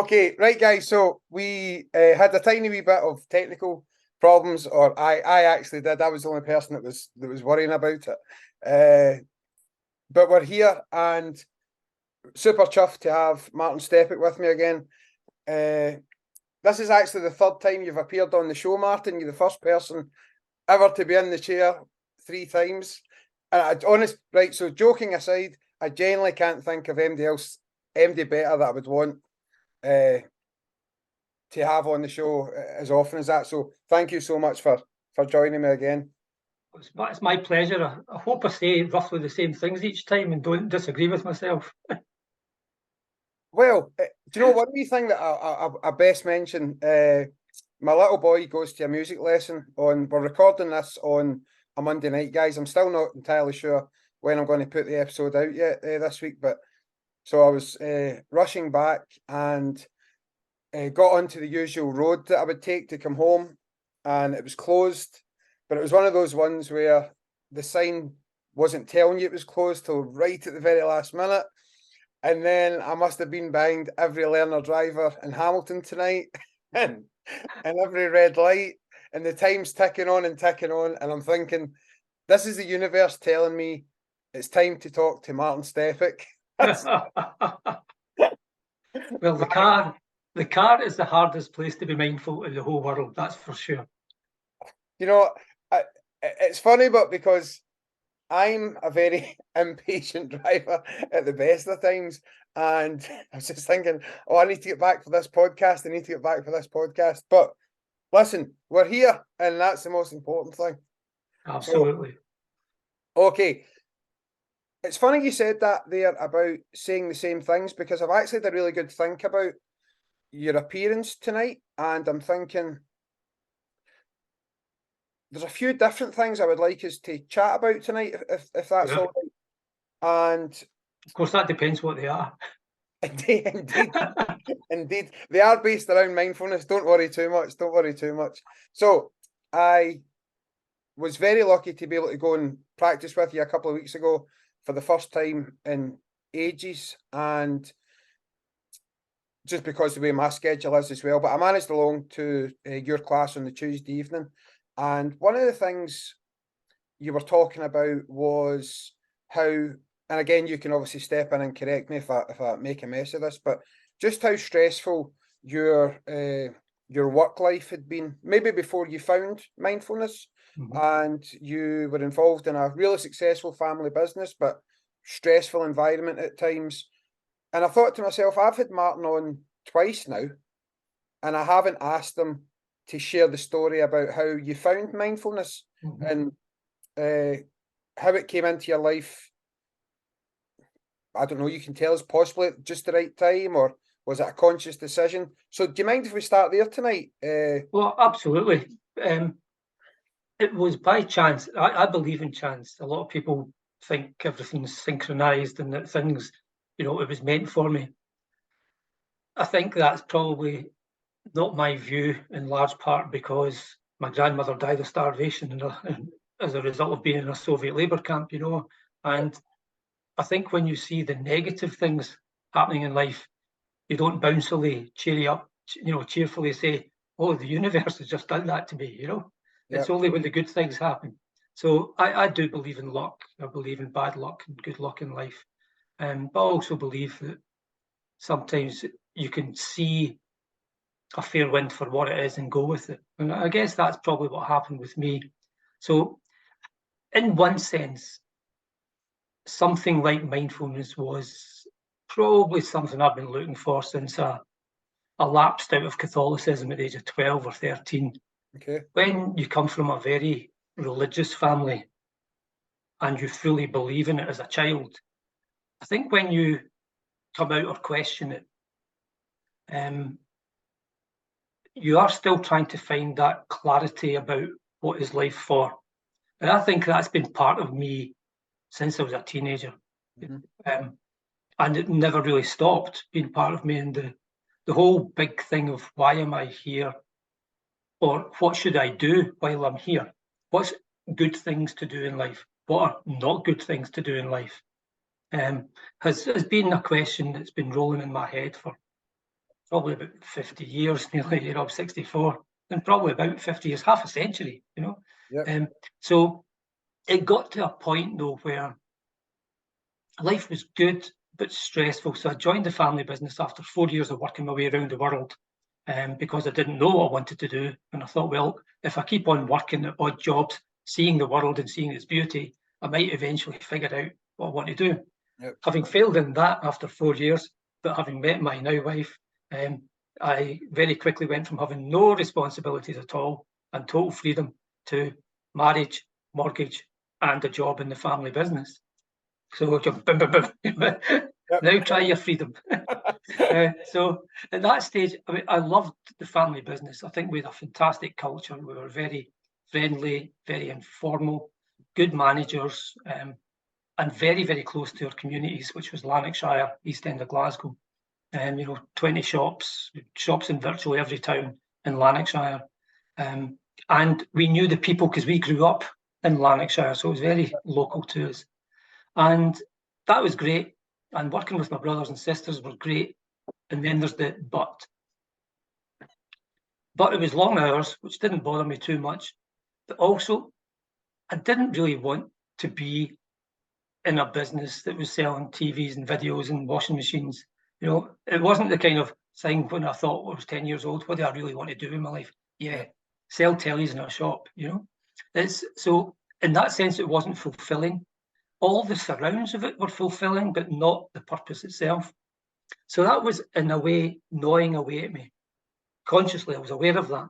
Okay, right, guys. So we had a tiny wee bit of technical problems, or I actually did. I was the only person that was worrying about it. But we're here and super chuffed to have Martin Stepek with me again. This is actually the third time you've appeared on the show, Martin. You're the first person ever to be in the chair 3 times. And right, so joking aside, I genuinely can't think of MD better that I would want to have on the show as often as that. So thank you so much for joining me again. It's my pleasure. I hope I say roughly the same things each time and don't disagree with myself. Well, do you know one wee thing that I best mention? My little boy goes to a music lesson we're recording this on a Monday night, guys. I'm still not entirely sure when I'm going to put the episode out yet this week, but so I was rushing back and got onto the usual road that I would take to come home, and it was closed. But it was one of those ones where the sign wasn't telling you it was closed till right at the very last minute. And then I must have been behind every learner driver in Hamilton tonight and every red light, and the time's ticking on. And I'm thinking, this is the universe telling me it's time to talk to Martin Stepek. Well, the car is the hardest place to be mindful in the whole world, that's for sure. You know, it's funny, but because I'm a very impatient driver at the best of times, and I was just thinking, oh, I need to get back for this podcast. But listen, we're here, and that's the most important thing. Absolutely. So, okay. It's funny you said that there about saying the same things, because I've actually had a really good think about your appearance tonight, and I'm thinking there's a few different things I would like us to chat about tonight, if that's all right. And of course, that depends what they are. Indeed. They are based around mindfulness. Don't worry too much. So I was very lucky to be able to go and practice with you a couple of weeks ago for the first time in ages, and just because the way my schedule is as well. But I managed along to your class on the Tuesday evening. And one of the things you were talking about was how, and again, you can obviously step in and correct me if I make a mess of this, but just how stressful your work life had been, maybe before you found mindfulness. Mm-hmm. And you were involved in a really successful family business, but stressful environment at times. And I thought to myself, I've had Martin on twice now, and I haven't asked him to share the story about how you found mindfulness. Mm-hmm. And how it came into your life. I don't know, you can tell us possibly at just the right time, or was it a conscious decision? So do you mind if we start there tonight? Well, absolutely. It was by chance. I believe in chance. A lot of people think everything's synchronized and that things, it was meant for me. I think that's probably not my view, in large part because my grandmother died of starvation as a result of being in a Soviet labor camp, and I think when you see the negative things happening in life, you don't bouncily cheerfully say, oh, the universe has just done that to me, Yep. It's only when the good things happen. So I do believe in luck. I believe in bad luck and good luck in life. But I also believe that sometimes you can see a fair wind for what it is and go with it. And I guess that's probably what happened with me. So in one sense, something like mindfulness was probably something I've been looking for since I lapsed out of Catholicism at the age of 12 or 13. Okay. When you come from a very religious family and you fully believe in it as a child, I think when you come out or question it, you are still trying to find that clarity about what is life for. And I think that's been part of me since I was a teenager. Mm-hmm. And it never really stopped being part of me. And the whole big thing of why am I here? Or what should I do while I'm here? What's good things to do in life? What are not good things to do in life? Has been a question that's been rolling in my head for probably about 50 years, nearly, I'm 64, and probably about 50 years, half a century, Yep. So it got to a point, though, where life was good but stressful. So I joined the family business after 4 years of working my way around the world, because I didn't know what I wanted to do. And I thought, well, if I keep on working at odd jobs, seeing the world and seeing its beauty, I might eventually figure out what I want to do. Yep. Having failed in that after 4 years, but having met my now wife, I very quickly went from having no responsibilities at all and total freedom to marriage, mortgage, and a job in the family business. So boom, boom, boom. Yep. Now try your freedom. So at that stage, I mean, I loved the family business. I think we had a fantastic culture. We were very friendly, very informal, good managers, and very, very close to our communities, which was Lanarkshire, East End of Glasgow. 20 shops in virtually every town in Lanarkshire. And we knew the people because we grew up in Lanarkshire, so it was very local to us. And that was great. And working with my brothers and sisters were great. And then there's the but. But it was long hours, which didn't bother me too much. But also, I didn't really want to be in a business that was selling TVs and videos and washing machines. It wasn't the kind of thing when I thought I was 10 years old, what do I really want to do in my life? Yeah, sell tellies in a shop, So in that sense, it wasn't fulfilling. All the surrounds of it were fulfilling, but not the purpose itself. So that was, in a way, gnawing away at me. Consciously, I was aware of that.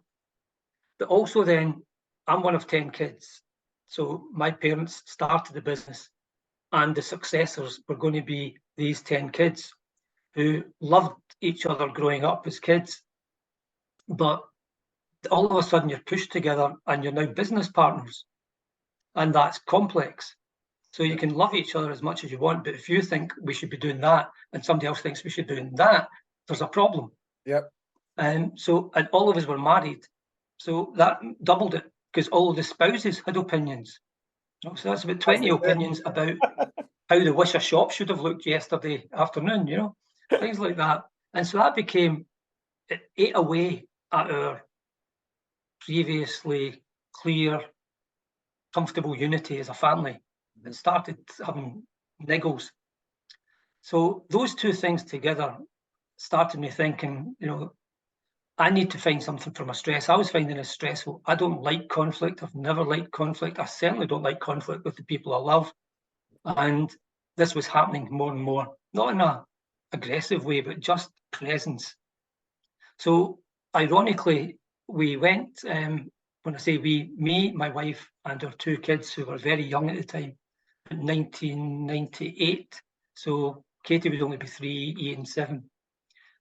But also then, I'm one of 10 kids. So my parents started the business, and the successors were going to be these 10 kids who loved each other growing up as kids. But all of a sudden, you're pushed together and you're now business partners. And that's complex. So you can love each other as much as you want, but if you think we should be doing that and somebody else thinks we should be doing that, there's a problem. Yep. And all of us were married. So that doubled it because all of the spouses had opinions. So that's about 20 opinions about how the wish a shop should have looked yesterday afternoon, things like that. And so that it ate away at our previously clear, comfortable unity as a family. It started having niggles. So those two things together started me thinking, I need to find something for my stress. I was finding it stressful. I don't like conflict. I've never liked conflict. I certainly don't like conflict with the people I love. And this was happening more and more, not in an aggressive way, but just presence. So ironically, we went, when I say we, me, my wife, and our two kids who were very young at the time, in 1998. So Katie would only be 3, Ian 7.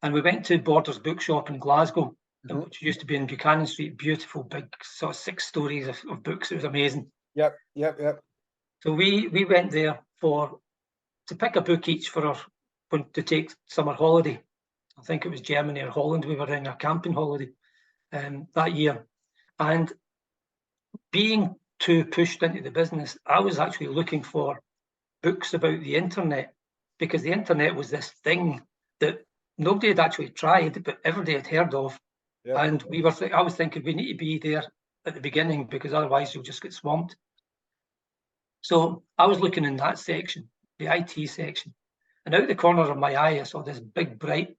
And we went to Borders Bookshop in Glasgow, which used to be in Buchanan Street, beautiful, big, sort of 6 stories of books. It was amazing. Yep. So we went there to pick a book each to take summer holiday. I think it was Germany or Holland. We were in a camping holiday that year. And being too pushed into the business, I was actually looking for books about the internet, because the internet was this thing that nobody had actually tried, but everybody had heard of. Yep. And I was thinking we need to be there at the beginning, because otherwise you'll just get swamped. So I was looking in that section, the IT section, and out the corner of my eye, I saw this big bright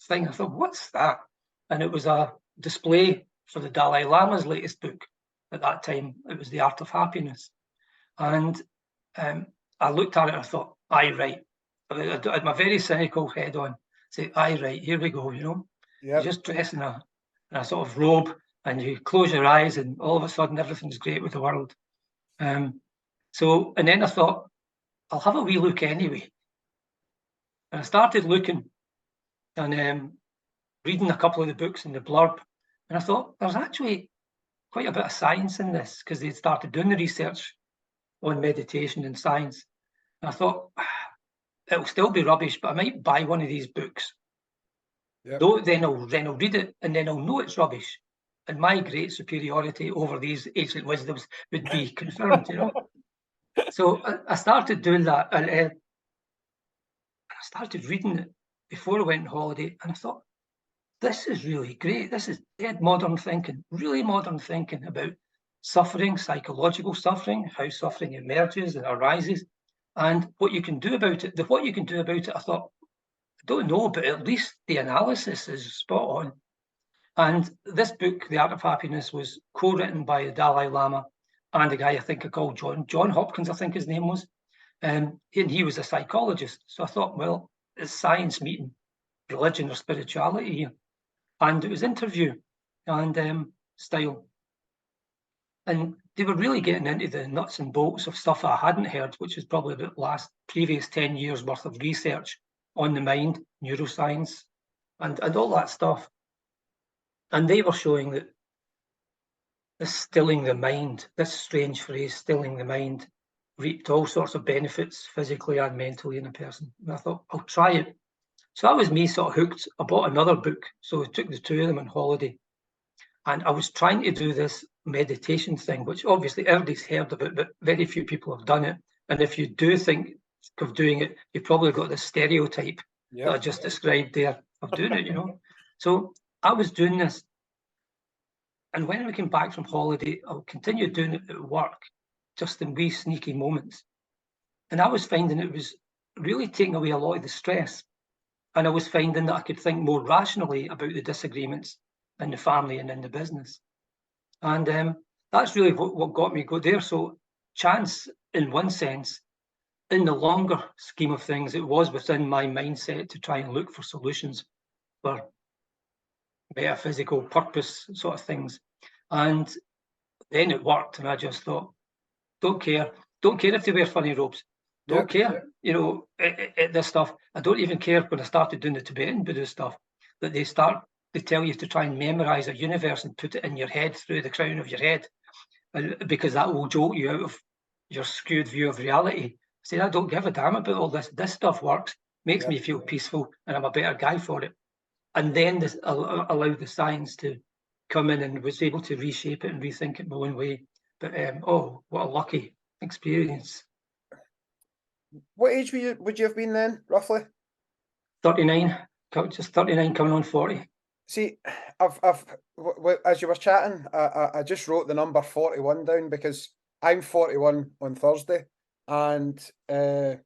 thing. I thought, what's that? And it was a display for the Dalai Lama's latest book. At that time, it was The Art of Happiness. And I looked at it and I thought, aye, right. I had my very cynical head on. Say, aye, right, here we go, Yep. You just dress in a sort of robe and you close your eyes and all of a sudden everything's great with the world. And then I thought, I'll have a wee look anyway. And I started looking and reading a couple of the books in the blurb. And I thought, there's actually quite a bit of science in this, because they started doing the research on meditation and science. And I thought, it'll still be rubbish, but I might buy one of these books. Yep. Then I'll read it, and then I'll know it's rubbish. And my great superiority over these ancient wisdoms would be confirmed, So I started doing that, and I started reading it before I went on holiday, and I thought, this is really great. This is dead modern thinking, really modern thinking about suffering, psychological suffering, how suffering emerges and arises, and what you can do about it. What you can do about it, I thought, I don't know, but at least the analysis is spot on. And this book, The Art of Happiness, was co-written by the Dalai Lama and a guy I think I called John Hopkins, I think his name was. And he was a psychologist. So I thought, well, is science meeting religion or spirituality here? And it was interview and style. And they were really getting into the nuts and bolts of stuff I hadn't heard, which was probably the previous 10 years worth of research on the mind, neuroscience, and all that stuff. And they were showing that this stilling the mind, this strange phrase, stilling the mind, reaped all sorts of benefits physically and mentally in a person. And I thought, I'll try it. So that was me sort of hooked. I bought another book. So I took the two of them on holiday. And I was trying to do this meditation thing, which obviously everybody's heard about, but very few people have done it. And if you do think of doing it, you've probably got this stereotype that I just described there of doing it, So I was doing this. And when we came back from holiday, I'll continue doing it at work, just in wee sneaky moments. And I was finding it was really taking away a lot of the stress. And I was finding that I could think more rationally about the disagreements in the family and in the business. And that's really what got me go there. So chance, in one sense, in the longer scheme of things, it was within my mindset to try and look for solutions for metaphysical purpose sort of things. And then it worked, and I just thought, don't care if they wear funny robes, don't care, this stuff. I don't even care when I started doing the Tibetan Buddhist stuff, that they tell you to try and memorize a universe and put it in your head through the crown of your head, because that will jolt you out of your skewed view of reality. I said, I don't give a damn about all this. This stuff works, makes me feel peaceful, and I'm a better guy for it. And then this allowed the science to come in and was able to reshape it and rethink it my own way. But what a lucky experience. What age would you have been then, roughly? 39, just 39, coming on 40. See, as you were chatting, I just wrote the number 41 down because I'm 41 on Thursday, and I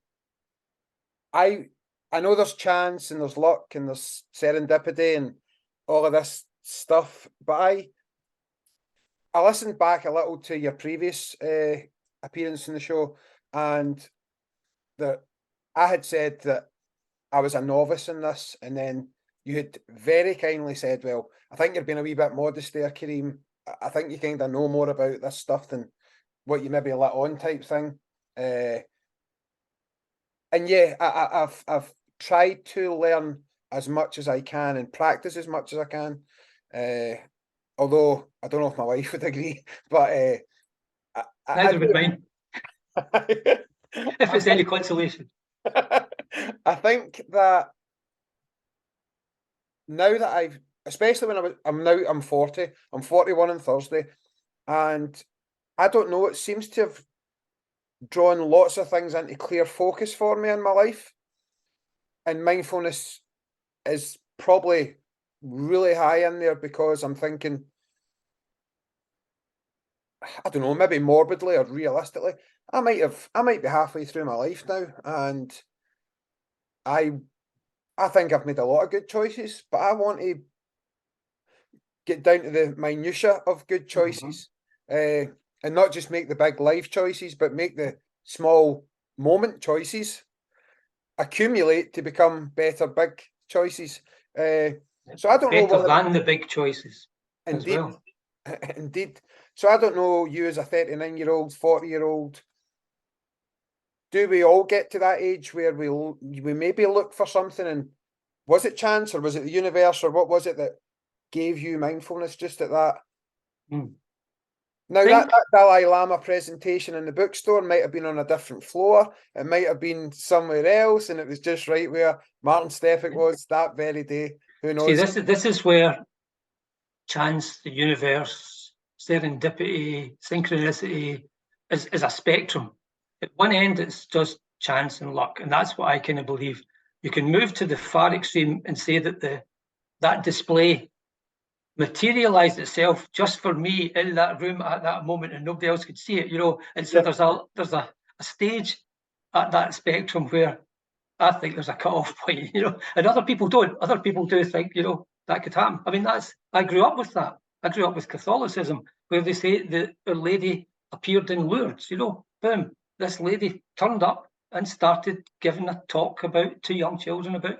know there's chance and there's luck and there's serendipity and all of this stuff, but I listened back a little to your previous appearance in the show, and that I had said that I was a novice in this, and then you had very kindly said, well, I think you're being a wee bit modest there, Kareem. I think you kind of know more about this stuff than what you maybe let on type thing. And yeah, I've tried to learn as much as I can and practice as much as I can. Although I don't know if my wife would agree, but neither would mine. If it's any consolation. I think that now that especially when I'm 40, I'm 41 on Thursday, and I don't know, it seems to have drawn lots of things into clear focus for me in my life. And mindfulness is probably really high in there because I'm thinking, I don't know, maybe morbidly or realistically, I might be halfway through my life now, and I think I've made a lot of good choices, but I want to get down to the minutiae of good choices, and not just make the big life choices, but make the small moment choices accumulate to become better big choices. So I don't know better than the big choices. Indeed, as well. Indeed. So I don't know, you as a 39-year-old, 40-year-old, do we all get to that age where we maybe look for something, and was it chance or was it the universe or what was it that gave you mindfulness just at that? Now, that Dalai Lama presentation in the bookstore might have been on a different floor. It might have been somewhere else, and it was just right where Martin Stepek was that very day. Who knows? See, this is where chance, the universe, serendipity, synchronicity is a spectrum. At one end, it's just chance and luck, and that's what I kind of believe. You can move to the far extreme and say that the that display materialized itself just for me in that room at that moment, and nobody else could see it, you know. And so there's a stage at that spectrum where I think there's a cut-off point, you know, and other people don't. Other people do think, you know, that could happen. I mean, I grew up with that. I grew up with Catholicism, where they say that a lady appeared in Lourdes, you know, boom, this lady turned up and started giving a talk to young children about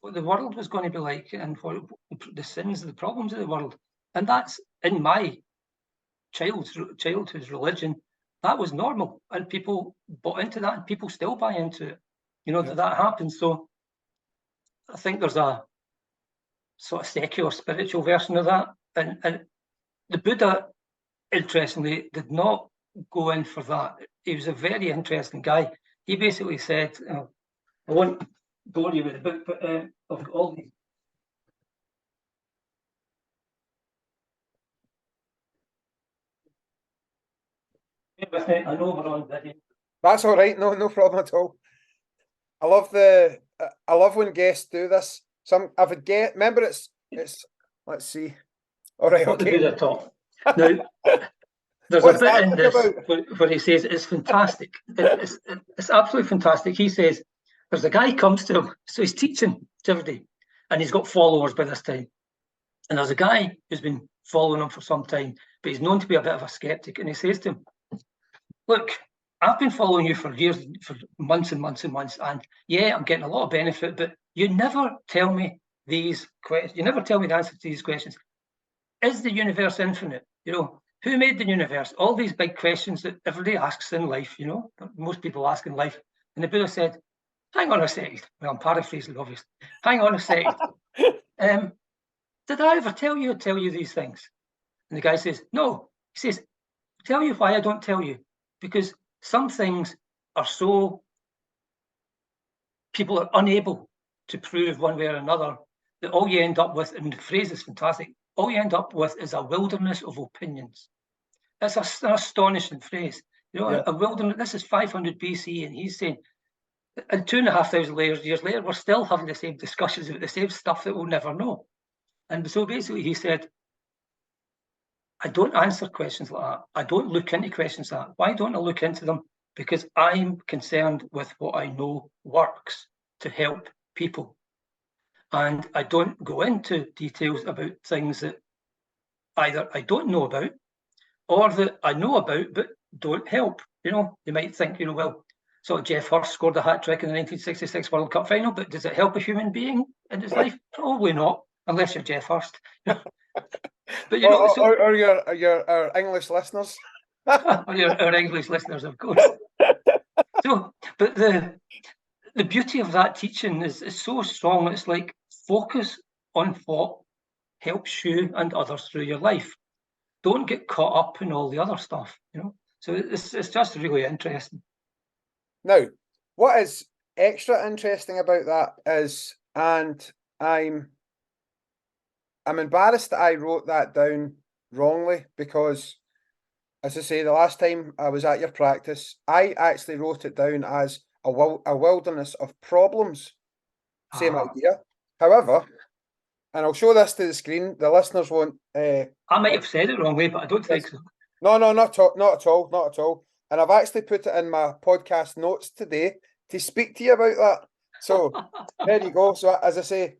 what the world was going to be like and what the sins, the problems of the world. And that's in my childhood's religion. That was normal, and people bought into that, and people still buy into it. You know, that happens. So I think there's a sort of secular spiritual version of that. And the Buddha, interestingly, did not go in for that. He was a very interesting guy. He basically said, I won't bore you with the book, but of all these. I know we're on video. That's all right. No problem at all. I love when guests do this. I've had guests. Remember, it's. Let's see. All right. What Okay. the Buddha taught. Now, there's a bit in this where he says it's fantastic. It's absolutely fantastic. He says there's a guy comes to him, so he's teaching to everybody, and he's got followers by this time. And there's a guy who's been following him for some time, but he's known to be a bit of a skeptic. And he says to him, "Look, I've been following you for years, for months and months and months, and yeah, I'm getting a lot of benefit, but you never tell me these questions. You never tell me the answer to these questions. Is the universe infinite? You know, who made the universe? All these big questions that everybody asks in life, you know, that most people ask in life." And the Buddha said, "Hang on a second." Well, I'm paraphrasing, obviously. "Hang on a second. Did I ever tell you these things?" And the guy says, "No." He says, "Tell you why I don't tell you. Because some things are so, people are unable to prove one way or another, that all you end up with," and the phrase is fantastic, "all you end up with is a wilderness of opinions." That's an astonishing phrase. You know, a wilderness, this is 500 BC, and he's saying, and 2,500 years later, we're still having the same discussions about the same stuff that we'll never know. And so basically he said, I don't answer questions like that. I don't look into questions like that. Why don't I look into them? Because I'm concerned with what I know works to help people. And I don't go into details about things that either I don't know about or that I know about but don't help. You know, you might think, you know, well, so Jeff Hurst scored a hat-trick in the 1966 World Cup final, but does it help a human being in his life? Probably not, unless you're Jeff Hurst. But you know, or your English listeners. Or our English listeners, of course. So, but the beauty of that teaching is so strong. It's like, focus on what helps you and others through your life. Don't get caught up in all the other stuff, you know. So it's just really interesting. Now, what is extra interesting about that is, and I'm embarrassed that I wrote that down wrongly, because, as I say, the last time I was at your practice, I actually wrote it down as a wilderness of problems. Same idea. However, and I'll show this to the screen, the listeners won't... I might have said it wrongly, but I don't think so. No, not at all. And I've actually put it in my podcast notes today to speak to you about that. So there you go. So as I say,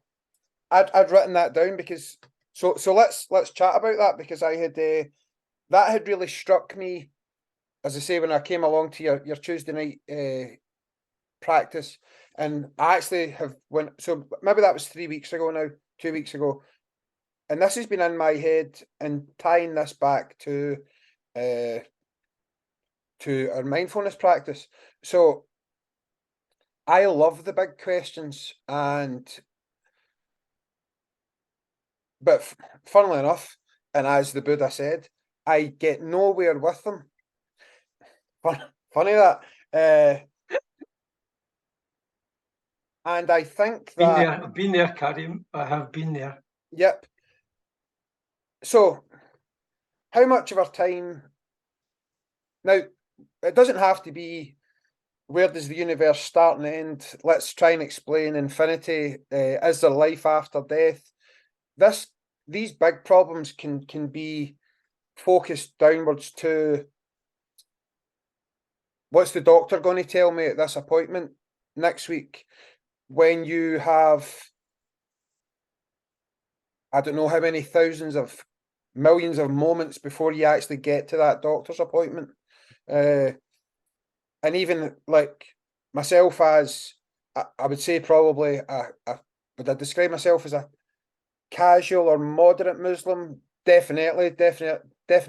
I'd written that down because so let's chat about that, because I had that had really struck me, as I say, when I came along to your Tuesday night practice, and I actually have so maybe that was 3 weeks ago now, 2 weeks ago, and this has been in my head, and tying this back to our mindfulness practice. So I love the big questions, but funnily enough, and as the Buddha said, I get nowhere with them. Funny that. And I think that... I've been there, Karim. I have been there. Yep. So, how much of our time... Now, it doesn't have to be, where does the universe start and end? Let's try and explain infinity. Is there life after death? these big problems can be focused downwards to what's the doctor going to tell me at this appointment next week, when you have, I don't know how many thousands of millions of moments before you actually get to that doctor's appointment. And even like myself, as I would say, probably would I describe myself as a casual or moderate Muslim? Definitely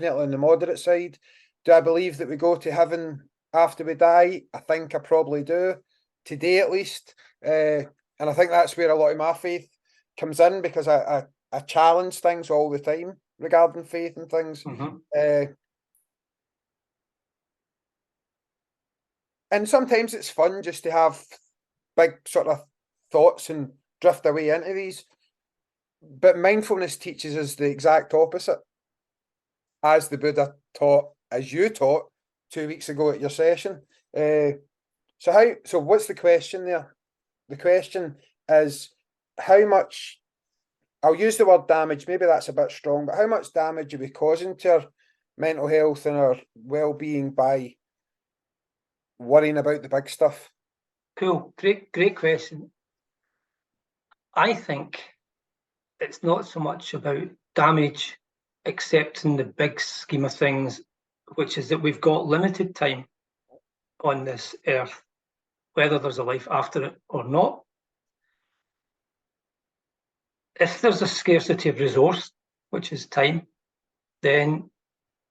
on the moderate side. Do I believe that we go to heaven after we die? I think I probably do, today at least. And I think that's where a lot of my faith comes in, because I challenge things all the time regarding faith and things. And sometimes it's fun just to have big sort of thoughts and drift away into these. But mindfulness teaches us the exact opposite, as the Buddha taught, as you taught 2 weeks ago at your session. So what's the question there? The question is, how much, I'll use the word damage, maybe that's a bit strong, but how much damage are we causing to our mental health and our well-being by worrying about the big stuff? Cool. Great question. I think it's not so much about damage, except in the big scheme of things, which is that we've got limited time on this earth, whether there's a life after it or not. If there's a scarcity of resource, which is time, then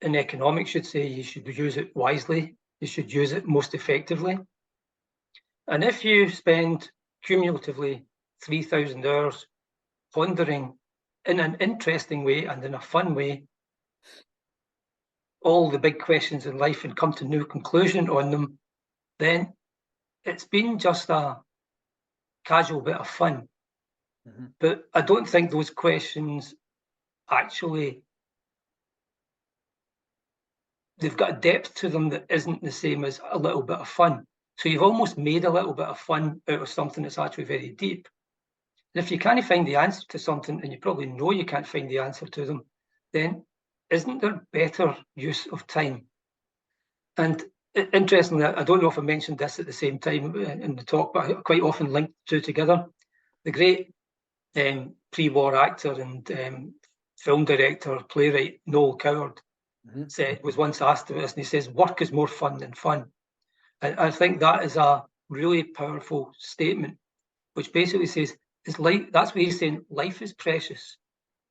in economics you'd say you should use it wisely, you should use it most effectively. And if you spend cumulatively 3,000 hours pondering in an interesting way and in a fun way all the big questions in life and come to no conclusion on them, then it's been just a casual bit of fun. But I don't think those questions actually, they've got a depth to them that isn't the same as a little bit of fun. So you've almost made a little bit of fun out of something that's actually very deep. And if you can't find the answer to something, and you probably know you can't find the answer to them, then isn't there better use of time? And interestingly, I don't know if I mentioned this at the same time in the talk, but I quite often link the two together. The great pre-war actor and film director, playwright Noel Coward was once asked about this, and he says, "Work is more fun than fun." And I think that is a really powerful statement, which basically says, "Is life?" That's what he's saying. Life is precious.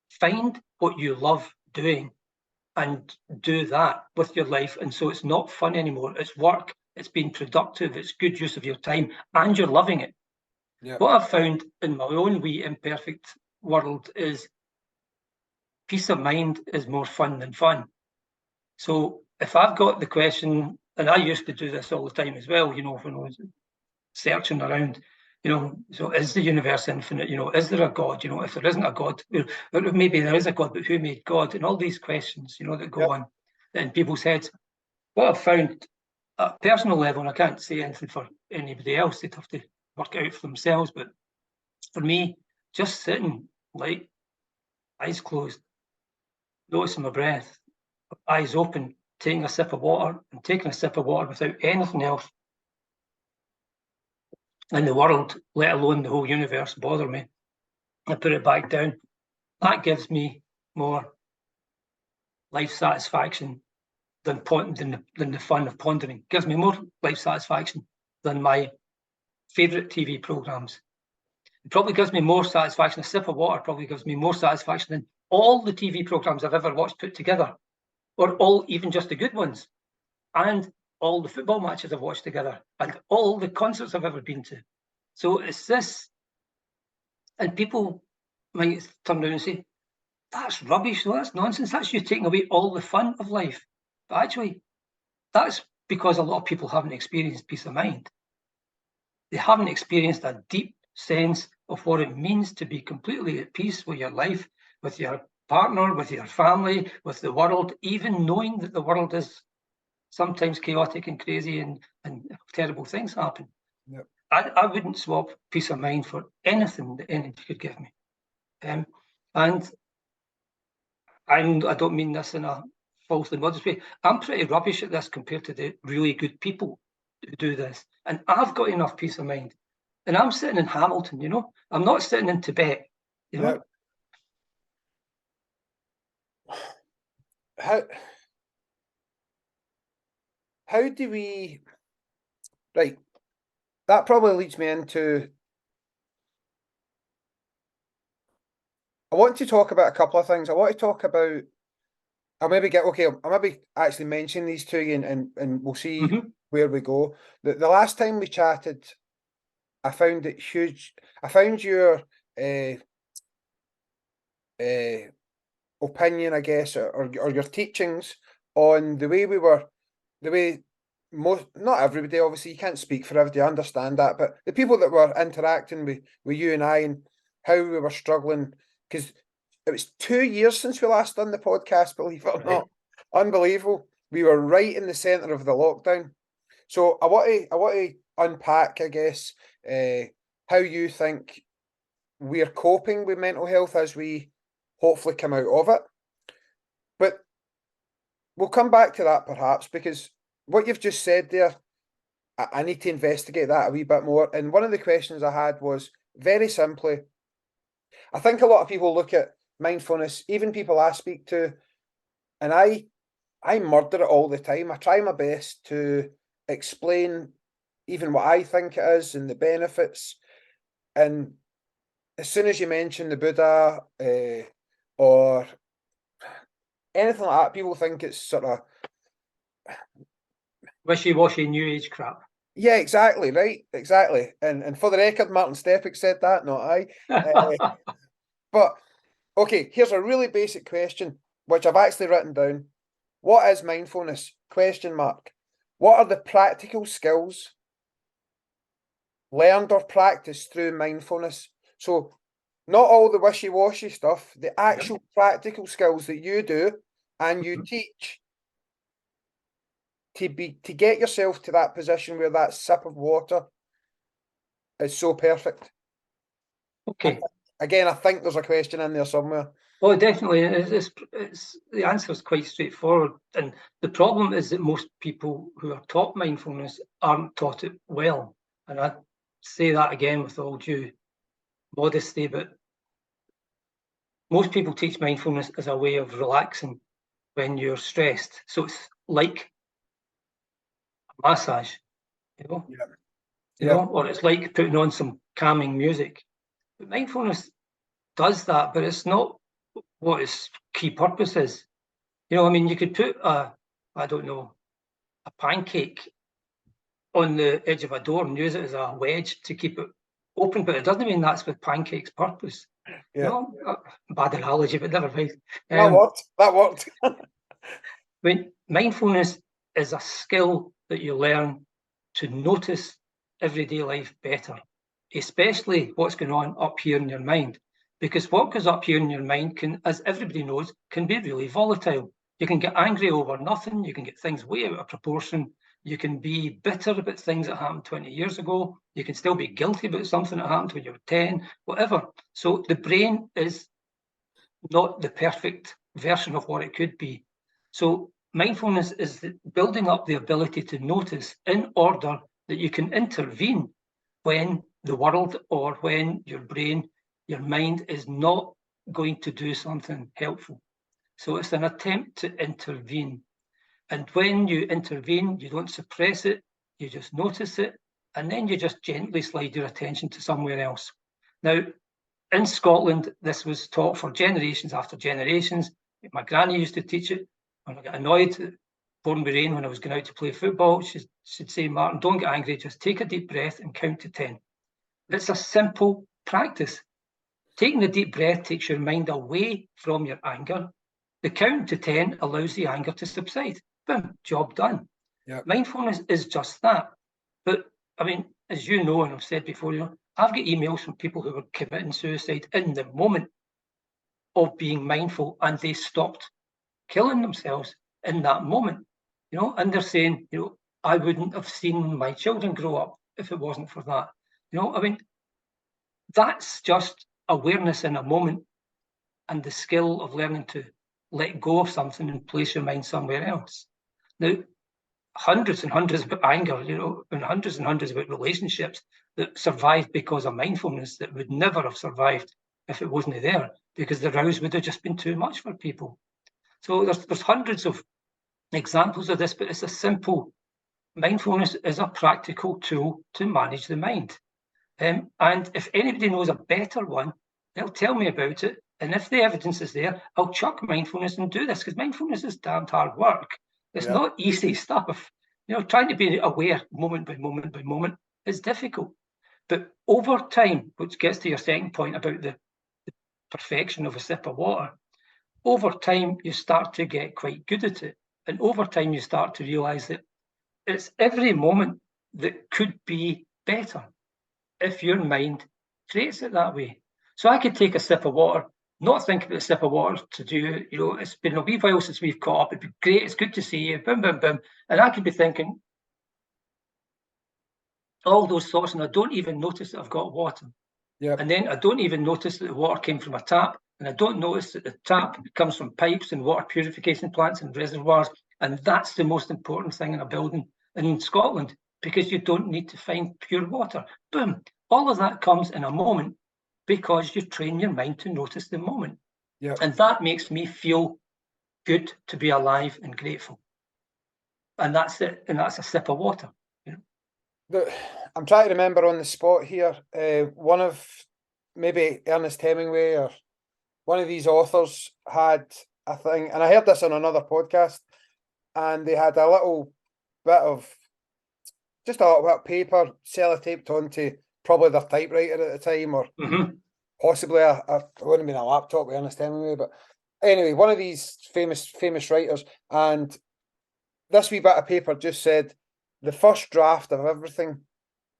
Find what you love doing, and do that with your life. And so it's not fun anymore. It's work. It's being productive. It's good use of your time, and you're loving it. Yep. What I've found in my own wee imperfect world is peace of mind is more fun than fun. So if I've got the question, and I used to do this all the time as well, you know, when I was searching around, you know, so is the universe infinite? You know, is there a God? You know, if there isn't a God, maybe there is a God, but who made God? And all these questions, you know, that go on in people's heads. What I've found at a personal level, and I can't say anything for anybody else, they'd have to work it out for themselves, but for me, just sitting, like, eyes closed, noticing my breath, eyes open, taking a sip of water, and taking a sip of water without anything else in the world, let alone the whole universe, bother me. I put it back down. That gives me more life satisfaction than the fun of pondering. It gives me more life satisfaction than my favourite TV programmes. It probably gives me more satisfaction. A sip of water probably gives me more satisfaction than all the TV programmes I've ever watched put together, or all, even just the good ones, and all the football matches I've watched together, and all the concerts I've ever been to. So it's this, and people might turn around and say, "That's rubbish, no, that's nonsense, that's you taking away all the fun of life." But actually, that's because a lot of people haven't experienced peace of mind. They haven't experienced a deep sense of what it means to be completely at peace with your life, with your partner, with your family, with the world, even knowing that the world is sometimes chaotic and crazy and terrible things happen. Yep. I wouldn't swap peace of mind for anything that anybody could give me. And I don't mean this in a falsely modest way. I'm pretty rubbish at this compared to the really good people who do this. And I've got enough peace of mind. And I'm sitting in Hamilton, you know. I'm not sitting in Tibet, you know. How do we, right, that probably leads me into, I want to talk about a couple of things. I want to talk about, I'll maybe actually mention these to you, and we'll see where we go. The last time we chatted, I found it huge. I found your opinion, I guess, or your teachings on the way most, not everybody, obviously, you can't speak for everybody, I understand that, but the people that were interacting with you and I, and how we were struggling, because it was 2 years since we last done the podcast, believe it or not. Unbelievable. We were right in the centre of the lockdown. So I want to unpack, I guess, how you think we're coping with mental health as we hopefully come out of it. But we'll come back to that perhaps, because what you've just said there, I need to investigate that a wee bit more. And one of the questions I had was very simply, I think a lot of people look at mindfulness, even people I speak to, and I murder it all the time. I try my best to explain even what I think it is and the benefits. And as soon as you mention the Buddha or anything like that, people think it's sort of wishy-washy new age crap. Yeah, exactly, right, exactly. And for the record, Martin Stepek said that, not I. But okay, here's a really basic question, which I've actually written down. What is mindfulness? Question mark. What are the practical skills learned or practiced through mindfulness? So not all the wishy-washy stuff, the actual practical skills that you do and you teach to get yourself to that position where that sip of water is so perfect. Okay. Again, I think there's a question in there somewhere. Well, definitely, it's the answer is quite straightforward. And the problem is that most people who are taught mindfulness aren't taught it well. And I say that again with all due modesty, but most people teach mindfulness as a way of relaxing when you're stressed. So it's like a massage, you know? Yeah. You know, or it's like putting on some calming music. But mindfulness does that, but it's not what its key purpose is. You know, I mean, you could put a pancake on the edge of a door and use it as a wedge to keep it open, but it doesn't mean that's what pancakes' purpose. Yeah. No, bad analogy, but never mind. That worked. When mindfulness is a skill that you learn to notice everyday life better, especially what's going on up here in your mind. Because what goes up here in your mind can, as everybody knows, can be really volatile. You can get angry over nothing. You can get things way out of proportion. You can be bitter about things that happened 20 years ago. You can still be guilty about something that happened when you were 10, whatever. So the brain is not the perfect version of what it could be. So mindfulness is building up the ability to notice in order that you can intervene when the world or when your brain, your mind is not going to do something helpful. So it's an attempt to intervene. And when you intervene, you don't suppress it, you just notice it, and then you just gently slide your attention to somewhere else. Now, in Scotland, this was taught for generations after generations. My granny used to teach it. When I got annoyed, pouring with rain when I was going out to play football, she'd say, Martin, don't get angry, just take a deep breath and count to 10. It's a simple practice. Taking the deep breath takes your mind away from your anger. The count to 10 allows the anger to subside. Boom, job done. Yep. Mindfulness is just that. But I mean, as you know, and I've said before, you know, I've got emails from people who were committing suicide in the moment of being mindful, and they stopped killing themselves in that moment, you know, and they're saying, you know, I wouldn't have seen my children grow up if it wasn't for that. You know, I mean, that's just awareness in a moment. and the skill of learning to let go of something and place your mind somewhere else. Now, hundreds and hundreds about anger, and hundreds about relationships that survived because of mindfulness that would never have survived if it wasn't there, because the rows would have just been too much for people. So there's hundreds of examples of this, but it's a simple, mindfulness is a practical tool to manage the mind. And if anybody knows a better one, they'll tell me about it. And if the evidence is there, I'll chuck mindfulness and do this, because mindfulness is damned hard work. It's not easy stuff. Trying to be aware moment by moment by moment is difficult. But over time, which gets to your second point about the perfection of a sip of water, over time, you start to get quite good at it. And over time, you start to realize that it's every moment that could be better if your mind creates it that way. So I could take a sip of water, not think about a sip of water to do, it's been a wee while since we've caught up. It'd be great. It's good to see you. Boom, boom, boom. And I could be thinking all those thoughts, and I don't even notice that I've got water. Yep. And then I don't even notice that the water came from a tap. And I don't notice that the tap comes from pipes and water purification plants and reservoirs. And that's the most important thing in a building in Scotland, because you don't need to find pure water. Boom. All of that comes in a moment because you train your mind to notice the moment. Yep. And that makes me feel good to be alive and grateful. And that's it. And that's a sip of water. I'm trying to remember on the spot here, one of maybe Ernest Hemingway or one of these authors had a thing, and I heard this on another podcast, and they had a little bit of, just a little bit of paper sellotaped onto probably their typewriter at the time, or possibly it wouldn't have been a laptop with Ernest Hemingway, but anyway, one of these famous writers, and this wee bit of paper just said, the first draft of everything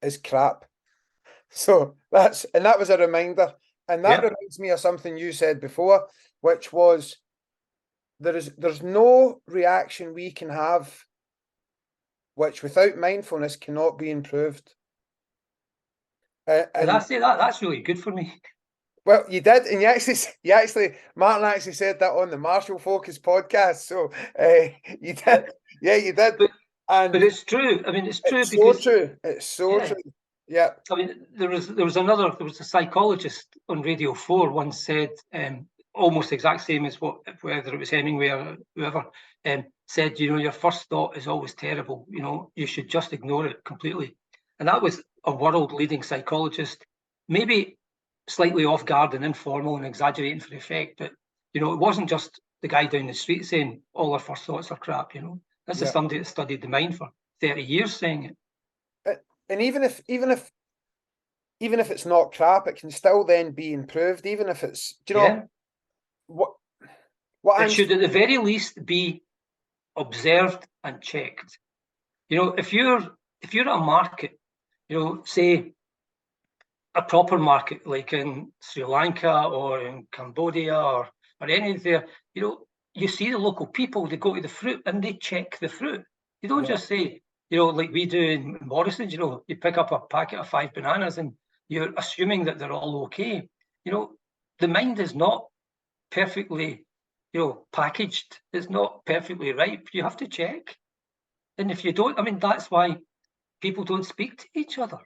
is crap. So that was a reminder. And that reminds me of something you said before, which was there's no reaction we can have which without mindfulness cannot be improved. And I say that's really good for me. Well, you did, and Martin actually said that on the Marshall Focus podcast. So you did, you did. But it's true. I mean, it's true. It's because so true. It's so true. Yeah. I mean, there was a psychologist on Radio 4 once said, almost the exact same as whether it was Hemingway or whoever, said, your first thought is always terrible. You should just ignore it completely. And that was a world-leading psychologist, maybe slightly off guard and informal and exaggerating for effect, but it wasn't just the guy down the street saying all our first thoughts are crap. This is somebody that studied the mind for 30 years saying it. And even if it's not crap, it can still then be improved. Even if it's, what it should at the very least be observed and checked. If you're at a market, say a proper market like in Sri Lanka or in Cambodia or any of there, you see the local people, they go to the fruit and they check the fruit. You don't just say, like we do in Morrison's, you pick up a packet of 5 bananas and you're assuming that they're all okay. The mind is not perfectly, packaged. It's not perfectly ripe. You have to check. And if you don't, that's why people don't speak to each other.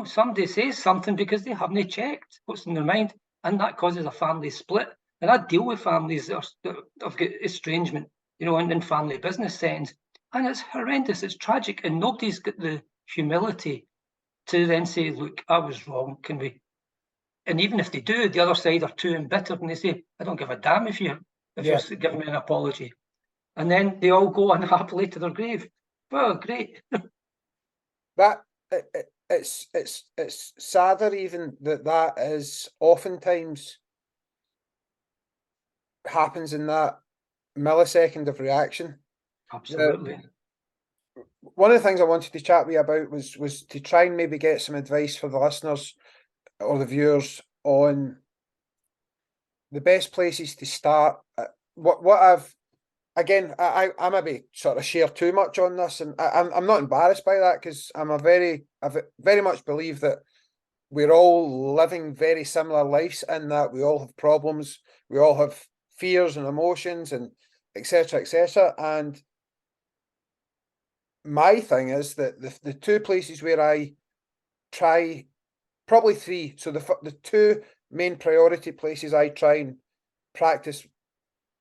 Somebody says something because they haven't checked what's in their mind, and that causes a family split. And I deal with families that have got estrangement, in family business settings, and it's horrendous. It's tragic, and nobody's got the humility to then say, "Look, I was wrong. Can we?" And even if they do, the other side are too embittered, and they say, "I don't give a damn if you're giving me an apology," and then they all go unhappily to their grave. Well, great. It's sadder even that is oftentimes happens in that millisecond of reaction. Absolutely. One of the things I wanted to chat with you about was to try and maybe get some advice for the listeners or the viewers on the best places to start. What I've again, I maybe sort of share too much on this, and I'm not embarrassed by that, because I very much believe that we're all living very similar lives in that we all have problems, we all have fears and emotions and etc. etc. And my thing is that the two places where I try, probably three, so the two main priority places I try and practice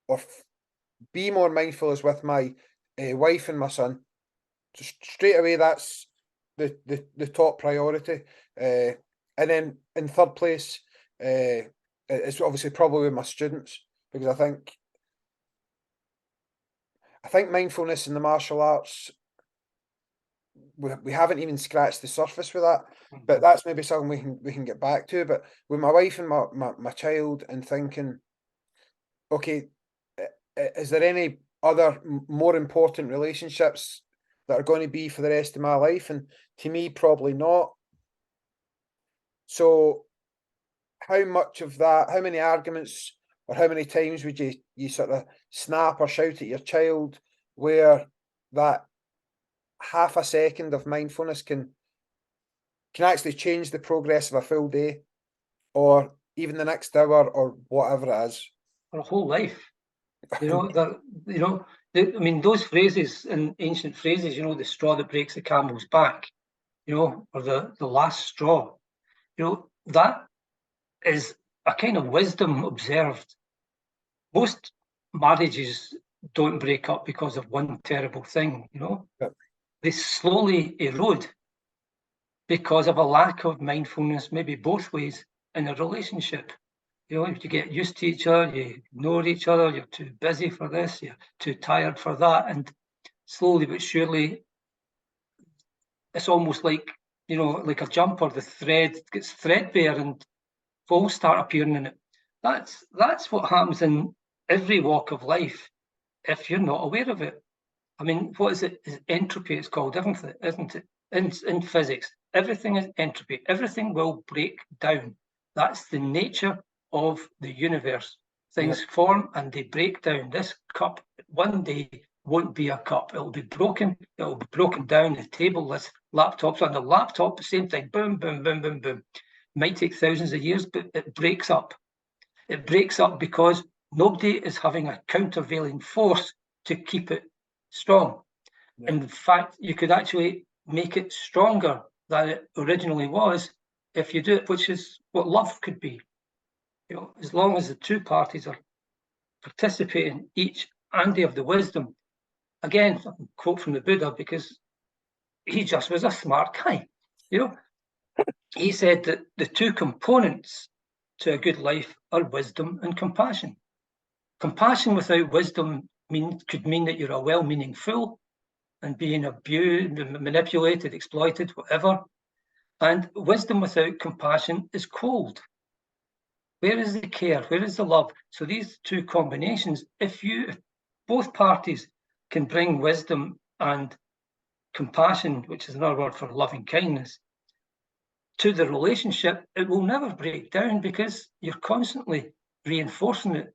or be more mindful is with my wife and my son. So straight away, that's the top priority. And then in third place, it's obviously probably with my students, because I think mindfulness in the martial arts, we haven't even scratched the surface with that. But that's maybe something we can get back to. But with my wife and my child, and thinking, okay, is there any other more important relationships that are going to be for the rest of my life? And to me, probably not. So how much of that, how many arguments or how many times would you sort of snap or shout at your child, where that half a second of mindfulness can actually change the progress of a full day, or even the next hour, or whatever it is? For a whole life. I mean, those phrases in ancient phrases, the straw that breaks the camel's back, or the last straw, that is a kind of wisdom observed. Most marriages don't break up because of one terrible thing, Yep. They slowly erode because of a lack of mindfulness, maybe both ways, in a relationship. If you get used to each other, you ignore each other, you're too busy for this, you're too tired for that, and slowly but surely, it's almost like, like a jumper, the thread gets threadbare and holes start appearing in it. That's what happens in every walk of life if you're not aware of it. I mean, what is it? Is entropy it's called, isn't it? In physics, everything is entropy. Everything will break down. That's the nature of the universe. Things form and they break down. This cup one day won't be a cup. It'll be broken. It'll be broken down. The table, this laptop's on the laptop, the same thing. Boom, boom, boom, boom, boom. Might take thousands of years, but it breaks up. It breaks up because nobody is having a countervailing force to keep it strong. Yeah. In fact, you could actually make it stronger than it originally was if you do it, which is what love could be. As long as the two parties are participating, each Andy of the wisdom. Again, a quote from the Buddha, because he just was a smart guy. He said that the two components to a good life are wisdom and compassion. Compassion without wisdom could mean that you're a well-meaning fool and being abused, manipulated, exploited, whatever. And wisdom without compassion is cold. Where is the care? Where is the love? So these two combinations, if both parties can bring wisdom and compassion, which is another word for loving kindness, to the relationship, it will never break down because you're constantly reinforcing it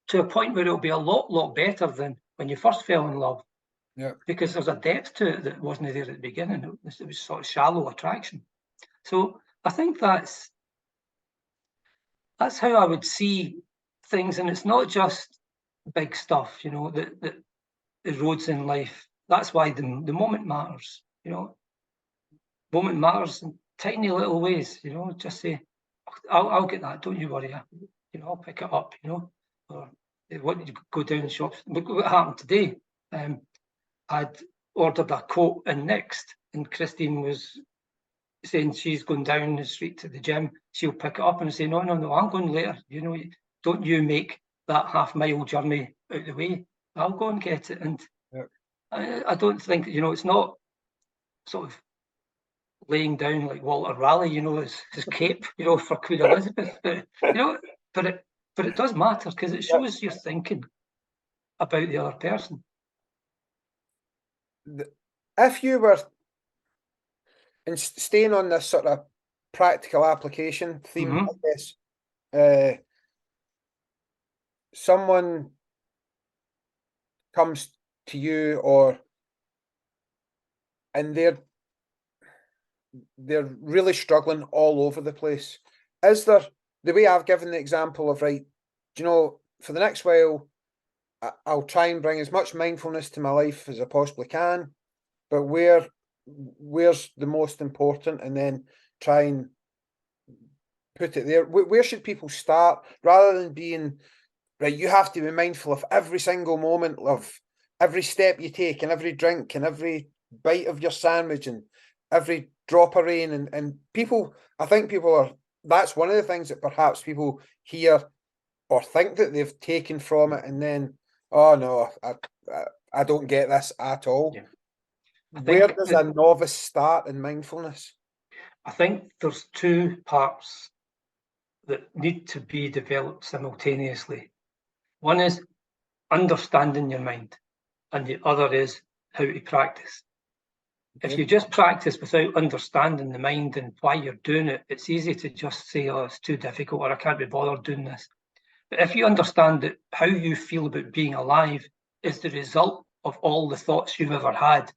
to a point where it'll be a lot better than when you first fell in love. Yeah. Because there's a depth to it that wasn't there at the beginning. It was sort of shallow attraction. So I think that's how I would see things, and it's not just big stuff, that erodes in life. That's why the moment matters. Moment matters in tiny little ways. Just say, I'll get that. Don't you worry. I'll pick it up. Or what did you go down the shops? What happened today? I'd ordered a coat in Next, and Christine was saying she's going down the street to the gym. She'll pick it up, and I say, no, I'm going later. Don't you make that half-mile journey out the way. I'll go and get it. And I don't think, it's not sort of laying down like Walter Raleigh, his cape, for Queen Elizabeth. But, but it does matter because it shows you're thinking about the other person. If you were, and staying on this sort of practical application theme, I guess, someone comes to you, and they're really struggling all over the place. Is there, the way I've given the example of, right, do you know, for the next while, I'll try and bring as much mindfulness to my life as I possibly can, but where's the most important, and then try and put it there. Where should people start, rather than being, right, you have to be mindful of every single moment, of every step you take, and every drink, and every bite of your sandwich, and every drop of rain, and people, I think people are, that's one of the things that perhaps people hear or think that they've taken from it, and then, oh no, I don't get this at all. Yeah. Where does a novice start in mindfulness? I think there's two parts that need to be developed simultaneously. One is understanding your mind, and the other is how to practice. If you just practice without understanding the mind and why you're doing it, it's easy to just say, oh, it's too difficult, or I can't be bothered doing this. But if you understand that how you feel about being alive is the result of all the thoughts you've ever had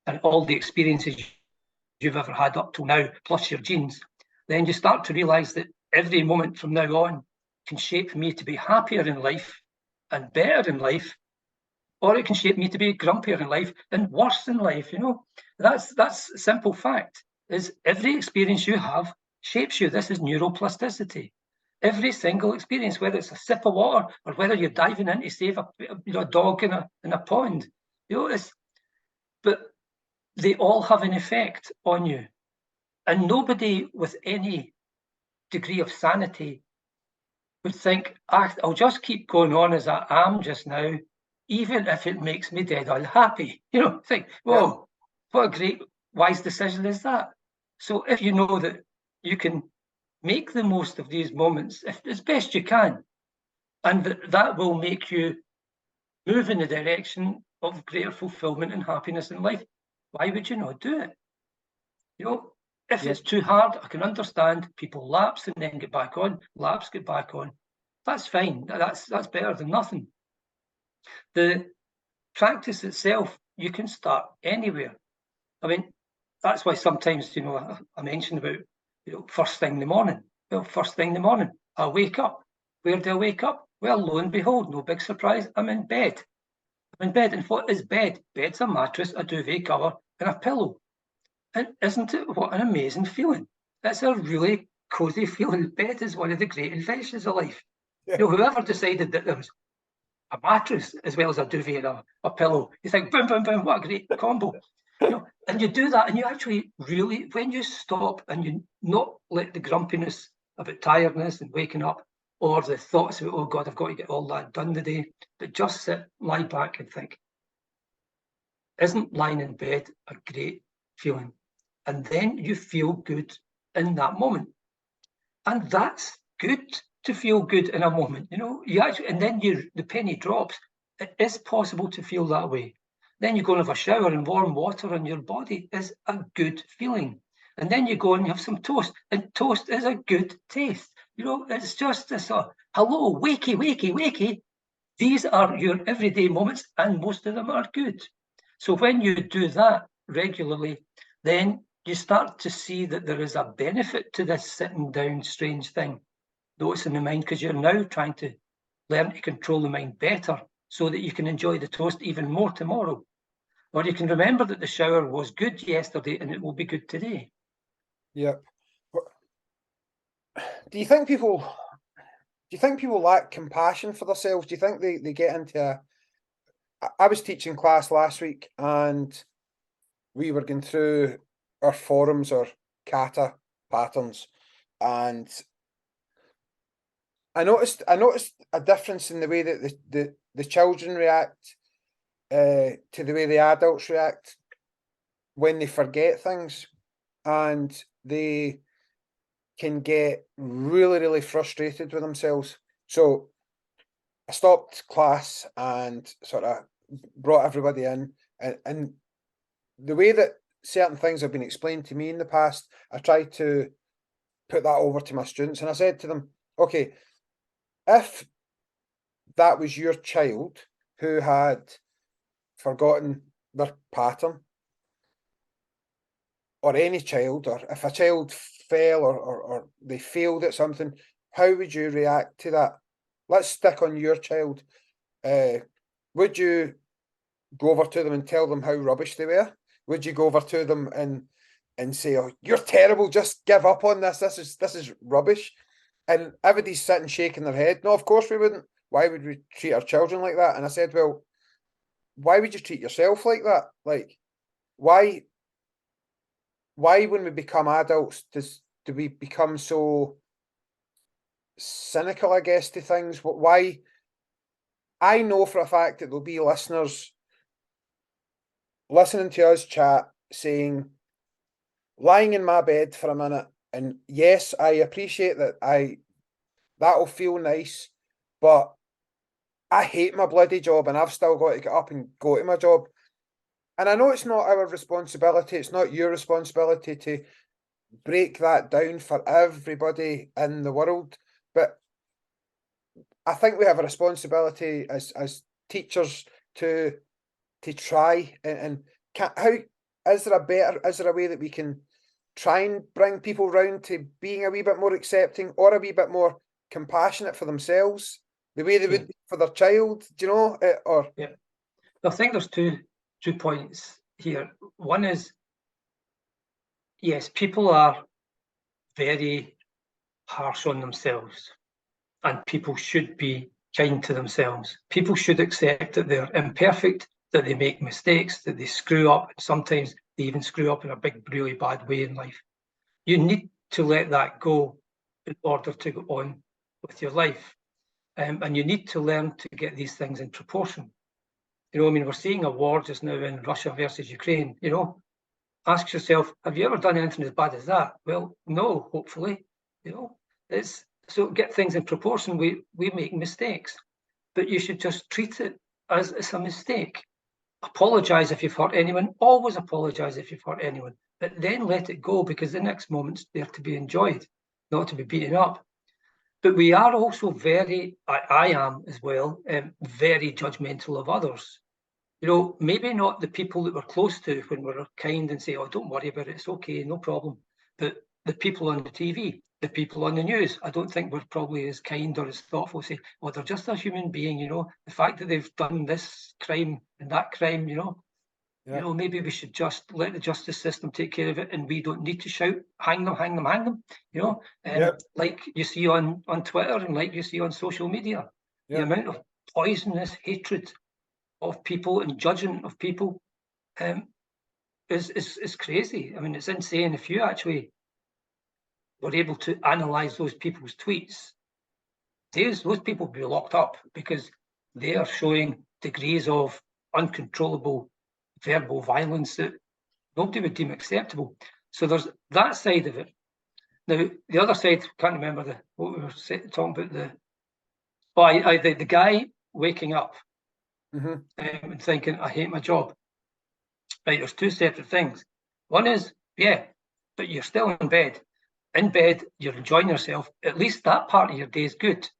and all the experiences you've ever had up till now, plus your genes, then you start to realize that every moment from now on can shape me to be happier in life and better in life, or it can shape me to be grumpier in life and worse in life. You know, that's a simple fact. Is every experience you have shapes you. This is neuroplasticity. Every single experience, whether it's a sip of water or whether you're diving in to save a dog in a pond, you know, but they all have an effect on you. And nobody with any degree of sanity would think, I'll just keep going on as I am just now, even if it makes me dead unhappy. You know, think, whoa, what a great, wise decision is that? So if you know that you can make the most of these moments as best you can, and that will make you move in the direction of greater fulfillment and happiness in life, why would you not do it? You know, if it's too hard, I can understand people lapse and then get back on, lapse, get back on. That's fine. That's better than nothing. The practice itself, you can start anywhere. I mean, that's why sometimes, you know, I mentioned about, you know, first thing in the morning. Well, first thing in the morning, I wake up. Where do I wake up? Well, lo and behold, no big surprise, I'm in bed. I'm in bed. And what is bed? Bed's a mattress, a duvet cover, and a pillow. And isn't it what an amazing feeling? It's a really cozy feeling. Bed is one of the great inventions of life. You know, whoever decided that there was a mattress as well as a duvet and a pillow, you think, boom, boom, boom, what a great combo. You know, and you do that, and you actually really, when you stop and you not let the grumpiness about tiredness and waking up, or the thoughts of, oh God, I've got to get all that done today, but just sit, lie back and think, isn't lying in bed a great feeling? And then you feel good in that moment. And that's good to feel good in a moment, you know. You actually, and then the penny drops. It is possible to feel that way. Then you go and have a shower, and warm water on your body is a good feeling. And then you go and you have some toast, and toast is a good taste. You know, it's just this hello, wakey, wakey, wakey. These are your everyday moments, and most of them are good. So when you do that regularly, then you start to see that there is a benefit to this sitting down strange thing, noticing the mind, because you're now trying to learn to control the mind better so that you can enjoy the toast even more tomorrow. Or you can remember that the shower was good yesterday and it will be good today. Yeah. Do you think people lack compassion for themselves? Do you think they get into I was teaching class last week, and we were going through our forums or kata patterns, and I noticed a difference in the way that the children react to the way the adults react when they forget things, and they can get really, really frustrated with themselves. So I stopped class and sort of brought everybody in, and the way that certain things have been explained to me in the past, I tried to put that over to my students, and I said to them, okay, if that was your child who had forgotten their pattern, or any child, or if a child fell or they failed at something, how would you react to that? Let's stick on your child. Would you go over to them and tell them how rubbish they were? Would you go over to them and say, "Oh, you're terrible, just give up on this. This is rubbish"? And everybody's sitting shaking their head. No, of course we wouldn't. Why would we treat our children like that? And I said, well, why would you treat yourself like that? Like, why when we become adults do we become so cynical, I guess, to things? Why? I know for a fact that there'll be listeners listening to us chat saying, lying in my bed for a minute, and yes, I appreciate that'll feel nice, but I hate my bloody job and I've still got to get up and go to my job. And I know it's not our responsibility, it's not your responsibility to break that down for everybody in the world, but I think we have a responsibility as teachers to try and how is there a way that we can try and bring people round to being a wee bit more accepting or a wee bit more compassionate for themselves, the way they would be for their child, do you know? I think there's two points here. One is, yes, people are very harsh on themselves, and people should be kind to themselves. People should accept that they're imperfect, that they make mistakes, that they screw up. Sometimes they even screw up in a big, really bad way in life. You need to let that go in order to go on with your life. And you need to learn to get these things in proportion. You know, I mean, we're seeing a war just now in Russia versus Ukraine, you know. Ask yourself, have you ever done anything as bad as that? Well, no, hopefully, you know. So get things in proportion. We make mistakes, but you should just treat it as it's a mistake. Apologize if you've hurt anyone. Always apologize if you've hurt anyone, but then let it go, because the next moment's there to be enjoyed, not to be beaten up. But we are also I am as well, very judgmental of others. You know, maybe not the people that we're close to when we're kind and say, oh, don't worry about it, it's okay, no problem. But the people on the TV, the people on the news, I don't think we're probably as kind or as thoughtful. Say, oh, they're just a human being, you know, the fact that they've done this crime and that crime, you know, maybe we should just let the justice system take care of it, and we don't need to shout, hang them, hang them, hang them, you know, like you see on Twitter and like you see on social media, the amount of poisonous hatred of people and judging of people is crazy. I mean, it's insane. If you actually were able to analyze those people's tweets, those people would be locked up because they are showing degrees of uncontrollable verbal violence that nobody would deem acceptable. So there's that side of it. Now, the other side, can't remember what we were talking about. The guy waking up and thinking, I hate my job. Right, there's two separate things. One is, but you're still in bed. In bed, you're enjoying yourself. At least that part of your day is good.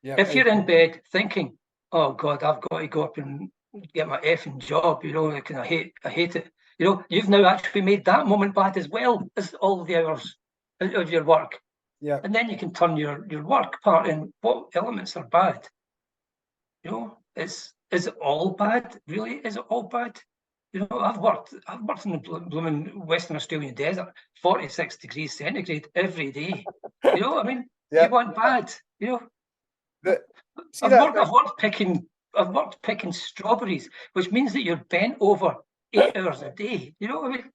If you're in bed thinking, oh God, I've got to go up and get my effing job, you know, I hate it. You know, you've now actually made that moment bad as well as all the hours of your work. And then you can turn your work part in. What elements are bad? You know, is it all bad? Really? Is it all bad? You know, I've worked in the blooming Western Australian desert, 46 degrees centigrade every day. You know, I mean, you want bad, you know. I've worked picking strawberries, which means that you're bent over 8 hours a day. You know what I mean?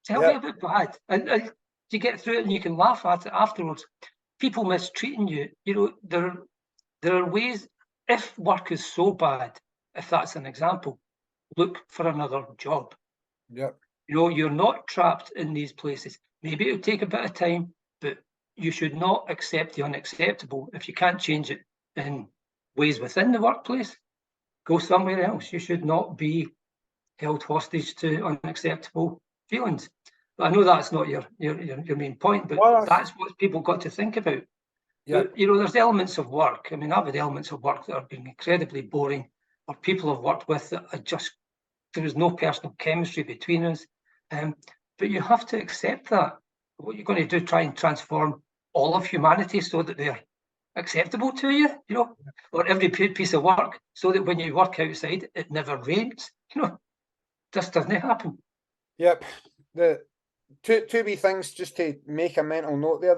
Tell me about bad. And you get through it and you can laugh at it afterwards. People mistreating you, you know, there are ways, if work is so bad, if that's an example, look for another job. You know, you're not trapped in these places. Maybe it'll take a bit of time, but you should not accept the unacceptable. If you can't change it in ways within the workplace, go somewhere else. You should not be held hostage to unacceptable feelings. But I know that's not your main point, but that's what people got to think about. But, you know, there's elements of work. I mean, I've had elements of work that have been incredibly boring, or people I've worked with that there was no personal chemistry between us. But you have to accept that. What you're going to do, try and transform all of humanity so that they're acceptable to you, or every piece of work, so that when you work outside, it never rains. This doesn't happen. Yep. The two wee things just to make a mental note there.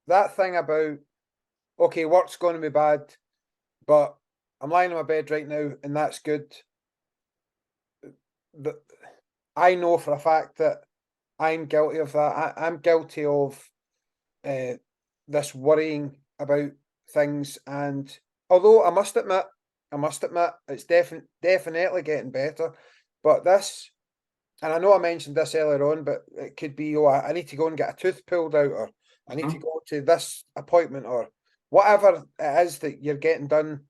That thing about, okay, work's going to be bad, but I'm lying in my bed right now, and that's good. But I know for a fact that I'm guilty of that. I'm guilty of this worrying about things, and although I must admit, it's definitely getting better. But this, and I know I mentioned this earlier on, but it could be, I need to go and get a tooth pulled out, or I need to go to this appointment, or whatever it is that you're getting done,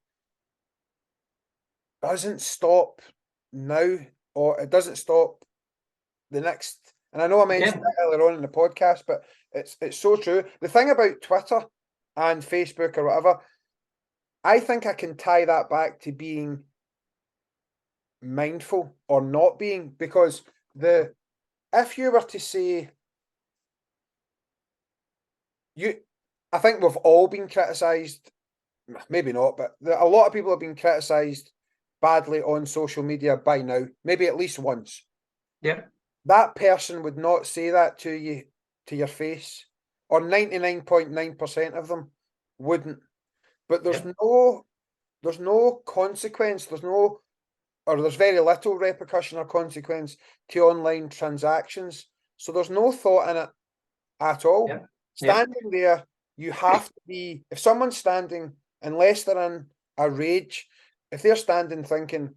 doesn't stop now, or it doesn't stop the next. And I know I mentioned that earlier on in the podcast, but it's so true. The thing about Twitter and Facebook or whatever, I think I can tie that back to being mindful or not being, because if you were to say, I think we've all been criticised, maybe not, but a lot of people have been criticised badly on social media by now, maybe at least once. Yeah. That person would not say that to you, to your face, or 99.9% of them wouldn't. But there's no consequence, there's very little repercussion or consequence to online transactions. So there's no thought in it at all. Yeah. Standing there, you have to be, if someone's standing, unless they're in a rage, if they're standing thinking,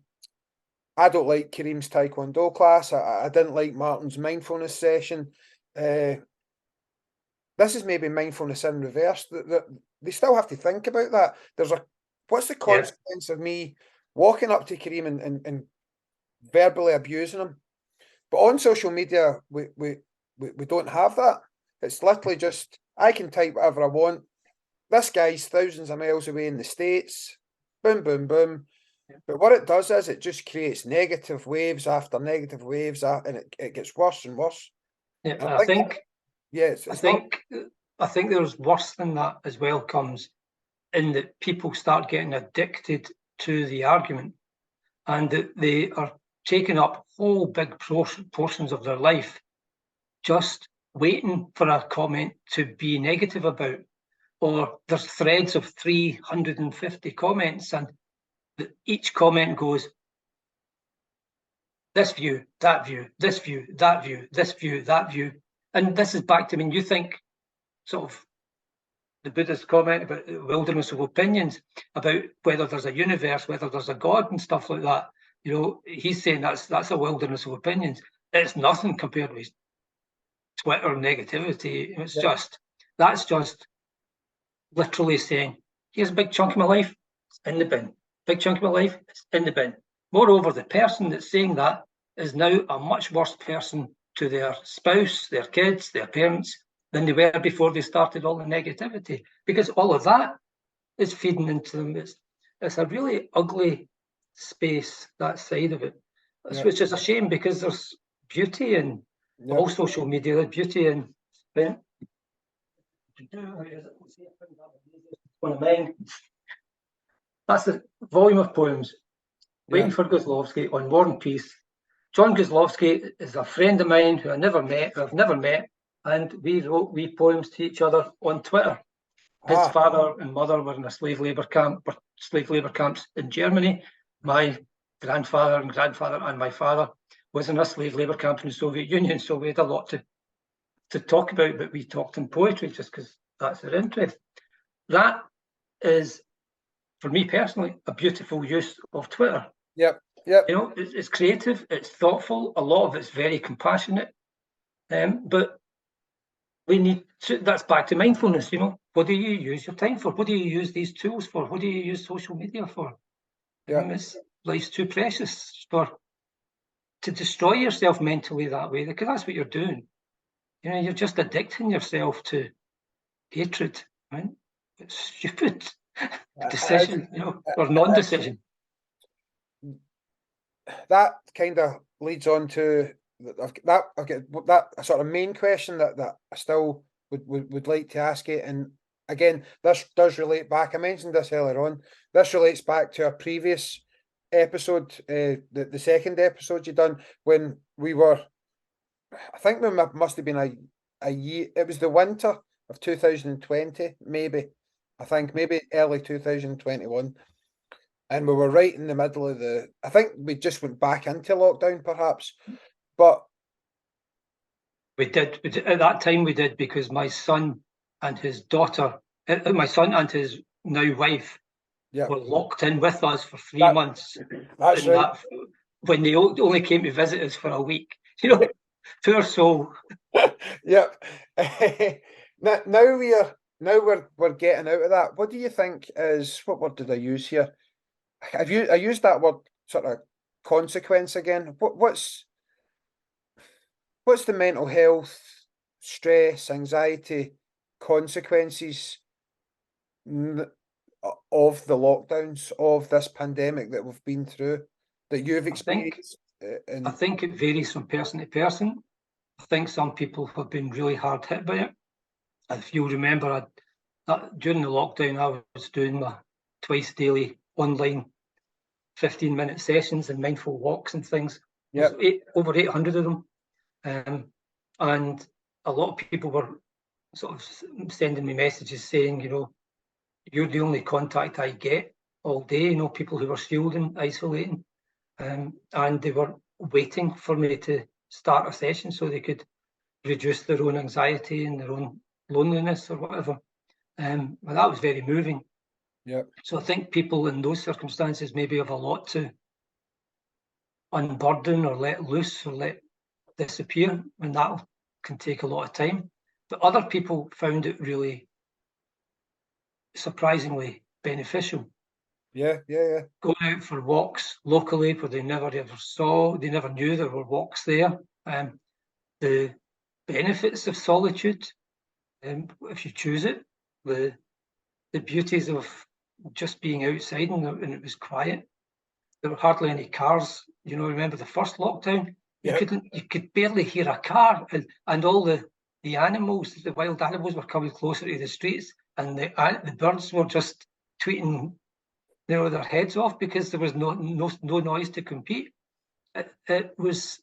I don't like Kareem's Taekwondo class, I didn't like Martin's mindfulness session, this is maybe mindfulness in reverse. They still have to think about that. What's the consequence of me walking up to Kareem and verbally abusing him? But on social media, we don't have that. It's literally just, I can type whatever I want. This guy's thousands of miles away in the States. Boom, boom, boom. But what it does is it just creates negative waves after negative waves, and it gets worse and worse. Yeah, and I think there's worse than that as well, comes in that people start getting addicted to the argument, and that they are taking up whole big portions of their life just waiting for a comment to be negative about. Or there's threads of 350 comments, and each comment goes, this view, that view, this view, that view, this view, that view. And this is back to, you think sort of the Buddhist comment about the wilderness of opinions, about whether there's a universe, whether there's a God and stuff like that. He's saying that's a wilderness of opinions. It's nothing compared with Twitter negativity. That's just literally saying, here's a big chunk of my life, it's in the bin. Big chunk of my life, it's in the bin. Moreover, the person that's saying that is now a much worse person to their spouse, their kids, their parents, than they were before they started all the negativity, because all of that is feeding into them. It's a really ugly space, that side of it, which is a shame, because there's beauty in all social media. There's beauty in one of mine. That's the volume of poems. Waiting for Guzlovsky on War and Peace. John Guzlovsky is a friend of mine who I've never met, and we wrote wee poems to each other on Twitter. His father and mother were in a slave labour camps in Germany. My grandfather and my father was in a slave labour camp in the Soviet Union, so we had a lot to talk about, but we talked in poetry just because that's our interest. That is, for me personally, a beautiful use of Twitter. Yep. It's creative, it's thoughtful, a lot of it's very compassionate, but we need to, that's back to mindfulness. What do you use your time for? What do you use these tools for? What do you use social media for? Life's too precious to destroy yourself mentally that way, because that's what you're doing. You're just addicting yourself to hatred, right? It's stupid decision, or non-decision. That kind of leads on to I've got that sort of main question that I still would like to ask you. And again, this does relate back. I mentioned this earlier on. This relates back to a previous episode, the second episode you done when we were. I think we must have been a year. It was the winter of 2020, maybe. I think maybe early 2021. And we were right in the middle of I think we just went back into lockdown, perhaps. But We did at that time. We did because my son and his daughter, my son and his now wife, yeah, were locked in with us for 3 that, months. that's And right. that when they only came to visit us for a week, you know, poor soul. Yep. now we're getting out of that. What do you think is what word did I use here? I used that word sort of consequence again. What's the mental health, stress, anxiety consequences of the lockdowns of this pandemic that we've been through that you've experienced? I think it varies from person to person. I think some people have been really hard hit by it. If you'll remember, during the lockdown, I was doing my twice daily online 15-minute sessions and mindful walks and things. Yeah, over 800 of them. And a lot of people were sort of sending me messages saying, you're the only contact I get all day, people who were shielding, isolating. And they were waiting for me to start a session so they could reduce their own anxiety and their own loneliness or whatever. And that was very moving. yeah. So I think people in those circumstances maybe have a lot to unburden or let loose or let disappear, and that can take a lot of time. But other people found it really surprisingly beneficial. Yeah. Going out for walks locally where they never knew there were walks there. The benefits of solitude, if you choose it, the beauties of just being outside and it was quiet. There were hardly any cars. Remember the first lockdown? You could barely hear a car, and all the animals, the wild animals, were coming closer to the streets, and the birds were just tweeting, their heads off because there was no noise to compete. It was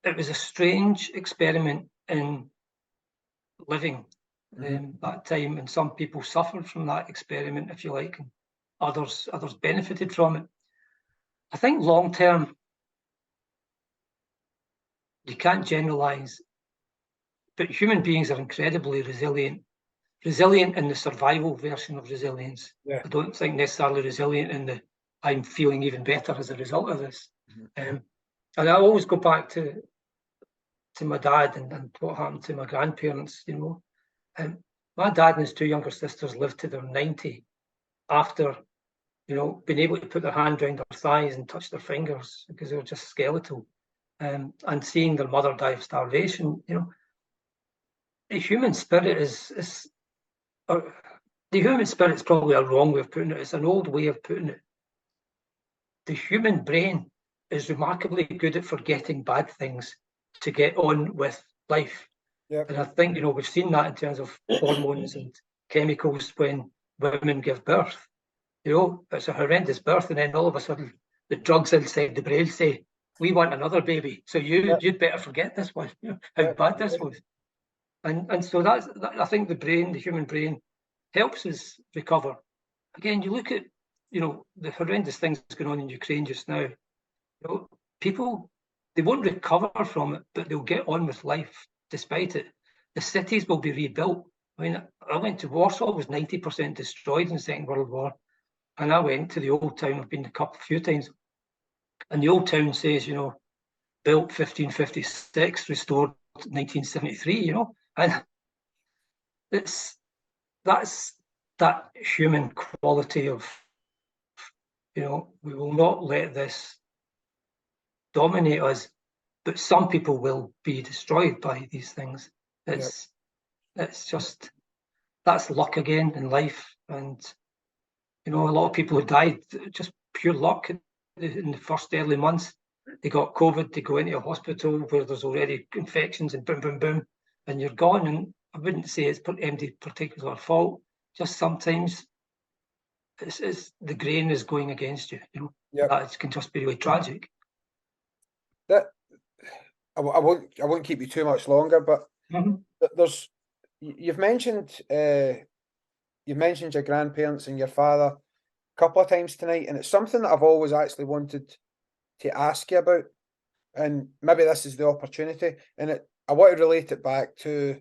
a strange experiment in living that time, and some people suffered from that experiment, if you like, and others benefited from it. I think long term, you can't generalize, but human beings are incredibly resilient in the survival version of resilience. Yeah. I don't think necessarily resilient in the I'm feeling even better as a result of this. And I always go back to my dad and what happened to my grandparents. My dad and his two younger sisters lived to their 90 after being able to put their hand around their thighs and touch their fingers because they were just skeletal. And seeing their mother die of starvation, the human spirit is the human spirit's probably a wrong way of putting it. It's an old way of putting it. The human brain is remarkably good at forgetting bad things to get on with life. Yep. And I think, we've seen that in terms of hormones and chemicals when women give birth. It's a horrendous birth, and then all of a sudden the drugs inside the brain say, we want another baby, so you'd better forget this one, how bad this was. And so I think the human brain helps us recover. Again, you look at, the horrendous things going on in Ukraine just now. People, they won't recover from it, but they'll get on with life despite it. The cities will be rebuilt. I mean, I went to Warsaw, it was 90% destroyed in the Second World War. And I went to the old town, I've been a few times. And the old town says, built 1556, restored 1973, and that's that human quality of, we will not let this dominate us, but some people will be destroyed by these things. It's just, that's luck again in life. And, a lot of people who died, just pure luck in the first early months. they got COVID, they go into a hospital where there's already infections and boom, boom, boom, and you're gone. And I wouldn't say it's any particular fault. Just sometimes it's the grain is going against you. Yeah. That can just be really tragic. That I won't keep you too much longer, but there's you've mentioned your grandparents and your father a couple of times tonight, and it's something that I've always actually wanted to ask you about, and maybe this is the opportunity. And I want to relate it back to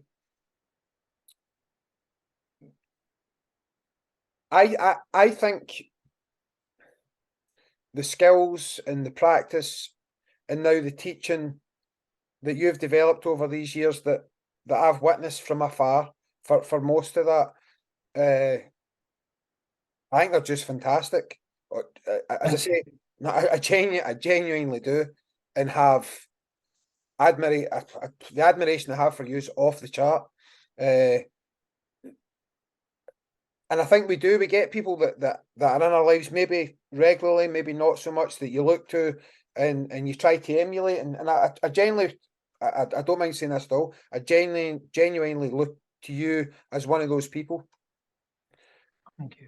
I think the skills and the practice and now the teaching that you've developed over these years that I've witnessed from afar for most of that, I think they're just fantastic. As I say, no, I genuinely do, and have the admiration I have for you is off the chart. And I think we get people that are in our lives, maybe regularly, maybe not so much, that you look to and you try to emulate. And I genuinely, I don't mind saying this though, I genuinely look to you as one of those people. Thank you.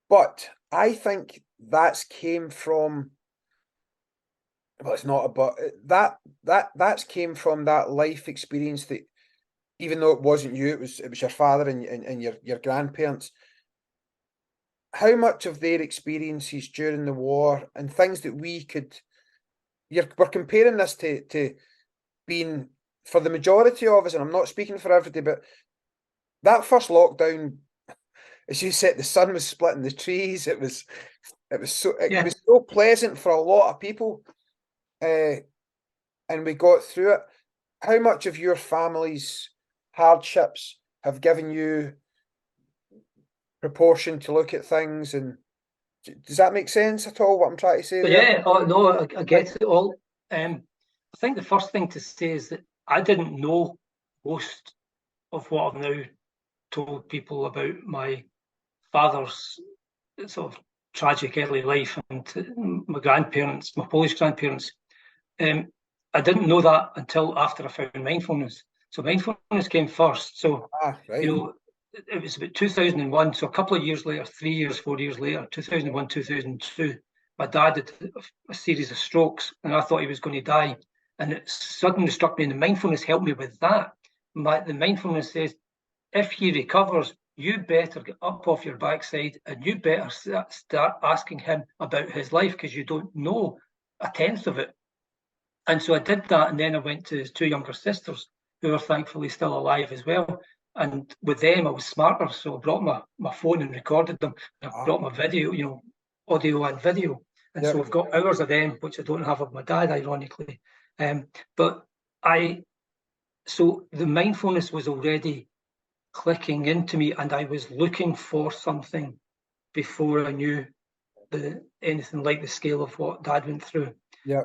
But I think that's came from, well, it's not about that's came from that life experience that, even though it wasn't you, it was your father and your grandparents. How much of their experiences during the war and things that we're comparing this to being, for the majority of us, and I'm not speaking for everybody, but that first lockdown, as you said, the sun was splitting the trees. It was so pleasant for a lot of people, and we got through it. How much of your family's hardships have given you proportion to look at things, and does that make sense at all, what I'm trying to say there? Yeah, oh no, I get it all. I think the first thing to say is that I didn't know most of what I've now told people about my father's sort of tragic early life and my grandparents, my Polish grandparents. I didn't know that until after I found mindfulness. So mindfulness came first. So, right. It was about 2001. So a couple of years later, 3 years, 4 years later, 2001, 2002, my dad had a series of strokes and I thought he was going to die. And it suddenly struck me, and the mindfulness helped me with that. The mindfulness says, if he recovers, you better get up off your backside and you better start asking him about his life, because you don't know a tenth of it. And so I did that, and then I went to his two younger sisters, who are thankfully still alive as well. And with them, I was smarter, so I brought my phone and recorded them. I brought my video, audio and video. And so I've got hours of them, which I don't have of my dad, ironically. So the mindfulness was already clicking into me, and I was looking for something before I knew anything like the scale of what Dad went through. Yeah.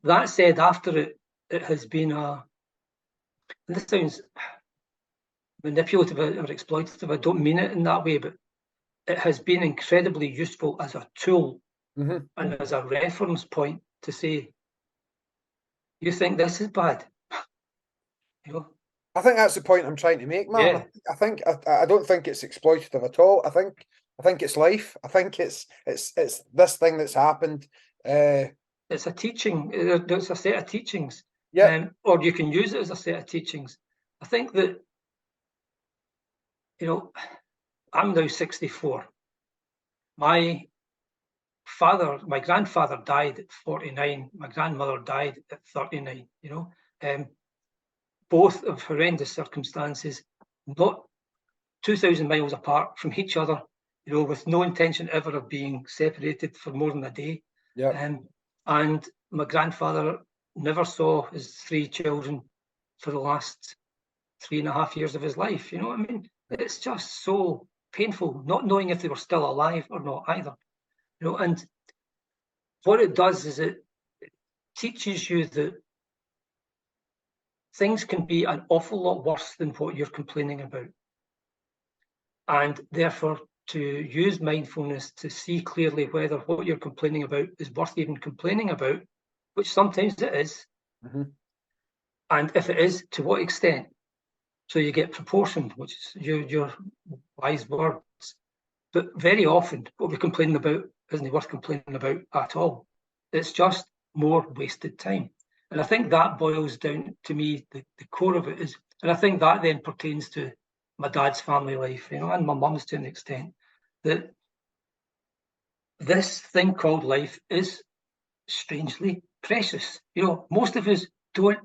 That said, after it has been this sounds manipulative or exploitative. I don't mean it in that way, but it has been incredibly useful as a tool and as a reference point to say, you think this is bad? I think that's the point I'm trying to make, man. Yeah. I don't think it's exploitative at all. I think it's life. I think it's this thing that's happened. It's a teaching. It's a set of teachings. Yeah. Or you can use it as a set of teachings. I think that, I'm now 64. My grandfather died at 49. My grandmother died at 39. Both of horrendous circumstances, not 2,000 miles apart from each other, with no intention ever of being separated for more than a day. Yeah. And my grandfather never saw his 3 children for the last 3.5 years of his life. It's just so painful, not knowing if they were still alive or not either. And what it does is it teaches you that things can be an awful lot worse than what you're complaining about. And therefore, to use mindfulness to see clearly whether what you're complaining about is worth even complaining about, which sometimes it is, and if it is, to what extent? So you get proportion, which is your wise words. But very often, what we're complaining about isn't worth complaining about at all. It's just more wasted time. And I think that boils down to me, the core of it is, and I think that then pertains to my dad's family life, you know, and my mum's to an extent, that this thing called life is strangely precious. You know, most of us don't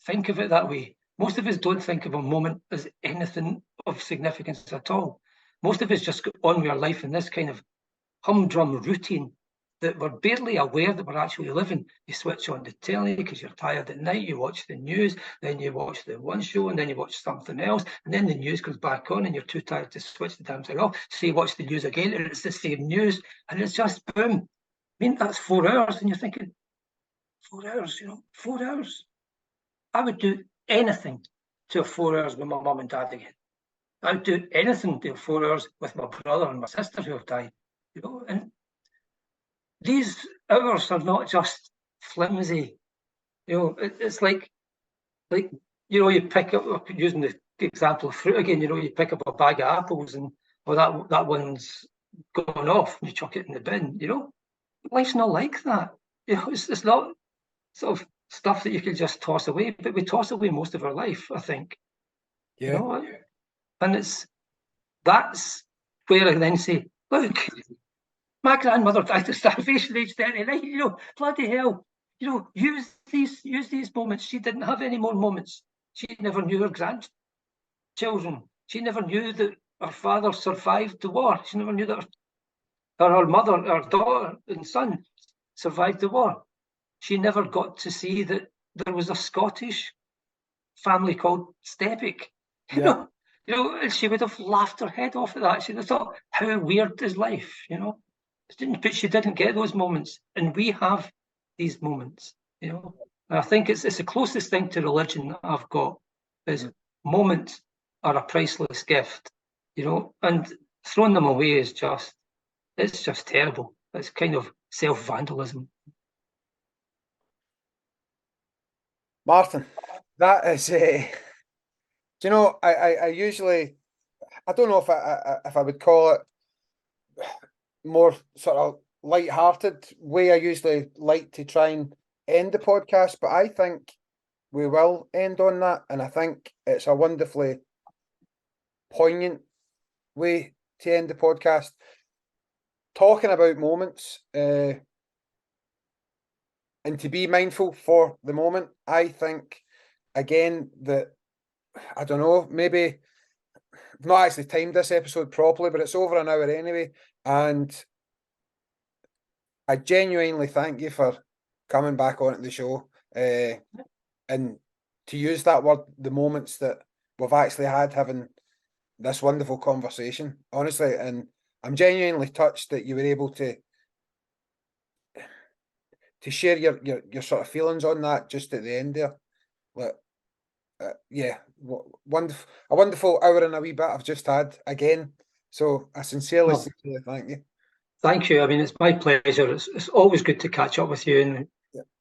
think of it that way. Most of us don't think of a moment as anything of significance at all. Most of us just go on with our life in this kind of humdrum routine that we're barely aware that we're actually living. You switch on the telly because you're tired at night, you watch the news, then you watch the one show, and then you watch something else, and then the news comes back on and you're too tired to switch the damn thing off. So you watch the news again and it's the same news, and it's just boom. I mean, that's 4 hours, and you're thinking, 4 hours, you know, 4 hours. I would do anything to have 4 hours with my mum and dad again. I would do anything to have 4 hours with my brother and my sister who have died, you know. And these hours are not just flimsy, you know. It's like you know, you pick up, using the example of fruit again, you know, you pick up a bag of apples and well, that one's gone off, and you chuck it in the bin, you know. Life's not like that. You know, it's not sort of stuff that you can just toss away, but we toss away most of our life, I think. Yeah. You know, and that's where I then say, look, my grandmother died of starvation age 39, you know, bloody hell. You know, use these moments. She didn't have any more moments. She never knew her grandchildren. She never knew that her father survived the war. She never knew that her mother, her daughter and son survived the war. She never got to see that there was a Scottish family called Stepek. Yeah. You know, and she would have laughed her head off at that. She'd have thought, how weird is life, you know? But she didn't get those moments. And we have these moments, you know? And I think it's the closest thing to religion that I've got is moments are a priceless gift, you know? And throwing them away is it's just terrible. It's kind of self-vandalism. Martin, that is, do you know, I usually, I don't know if I would call it more sort of light-hearted way I usually like to try and end the podcast, but I think we will end on that, and I think it's a wonderfully poignant way to end the podcast. Talking about moments, and to be mindful for the moment, I think, again, that, I don't know, maybe I've not actually timed this episode properly, but it's over an hour anyway, and I genuinely thank you for coming back on the show, and to use that word, the moments that we've actually had having this wonderful conversation, honestly, and I'm genuinely touched that you were able to share your sort of feelings on that just at the end there. Like, yeah, a wonderful hour and a wee bit I've just had again. So I sincerely thank you. Thank you. I mean, it's my pleasure. It's always good to catch up with you, and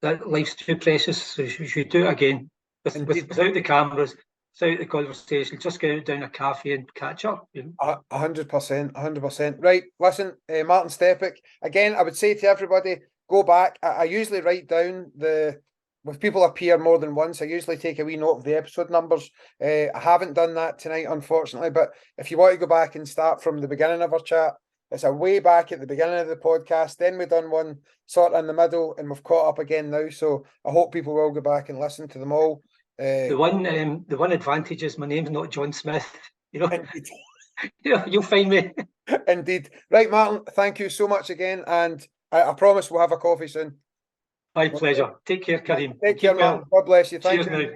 that life's too precious, so you should do it again without the cameras, without the conversation. Just go down a cafe and catch up. You know? 100%, 100%. Right, listen, Martin Stepek. Again, I would say to everybody, go back. I usually write down if people appear more than once, I usually take a wee note of the episode numbers. I haven't done that tonight, unfortunately, but if you want to go back and start from the beginning of our chat, it's a way back at the beginning of the podcast. Then we've done one sort of in the middle, and we've caught up again now. So I hope people will go back and listen to them all. The one advantage is my name's not John Smith. You know, Indeed. You'll find me. Indeed. Right, Martin, thank you so much again, and I promise we'll have a coffee soon. My pleasure. Take care, Karim. Take care, Martin. God bless you. Thank Cheers you.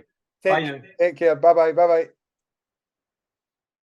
now. Bye now. Take care. Bye-bye. Bye-bye.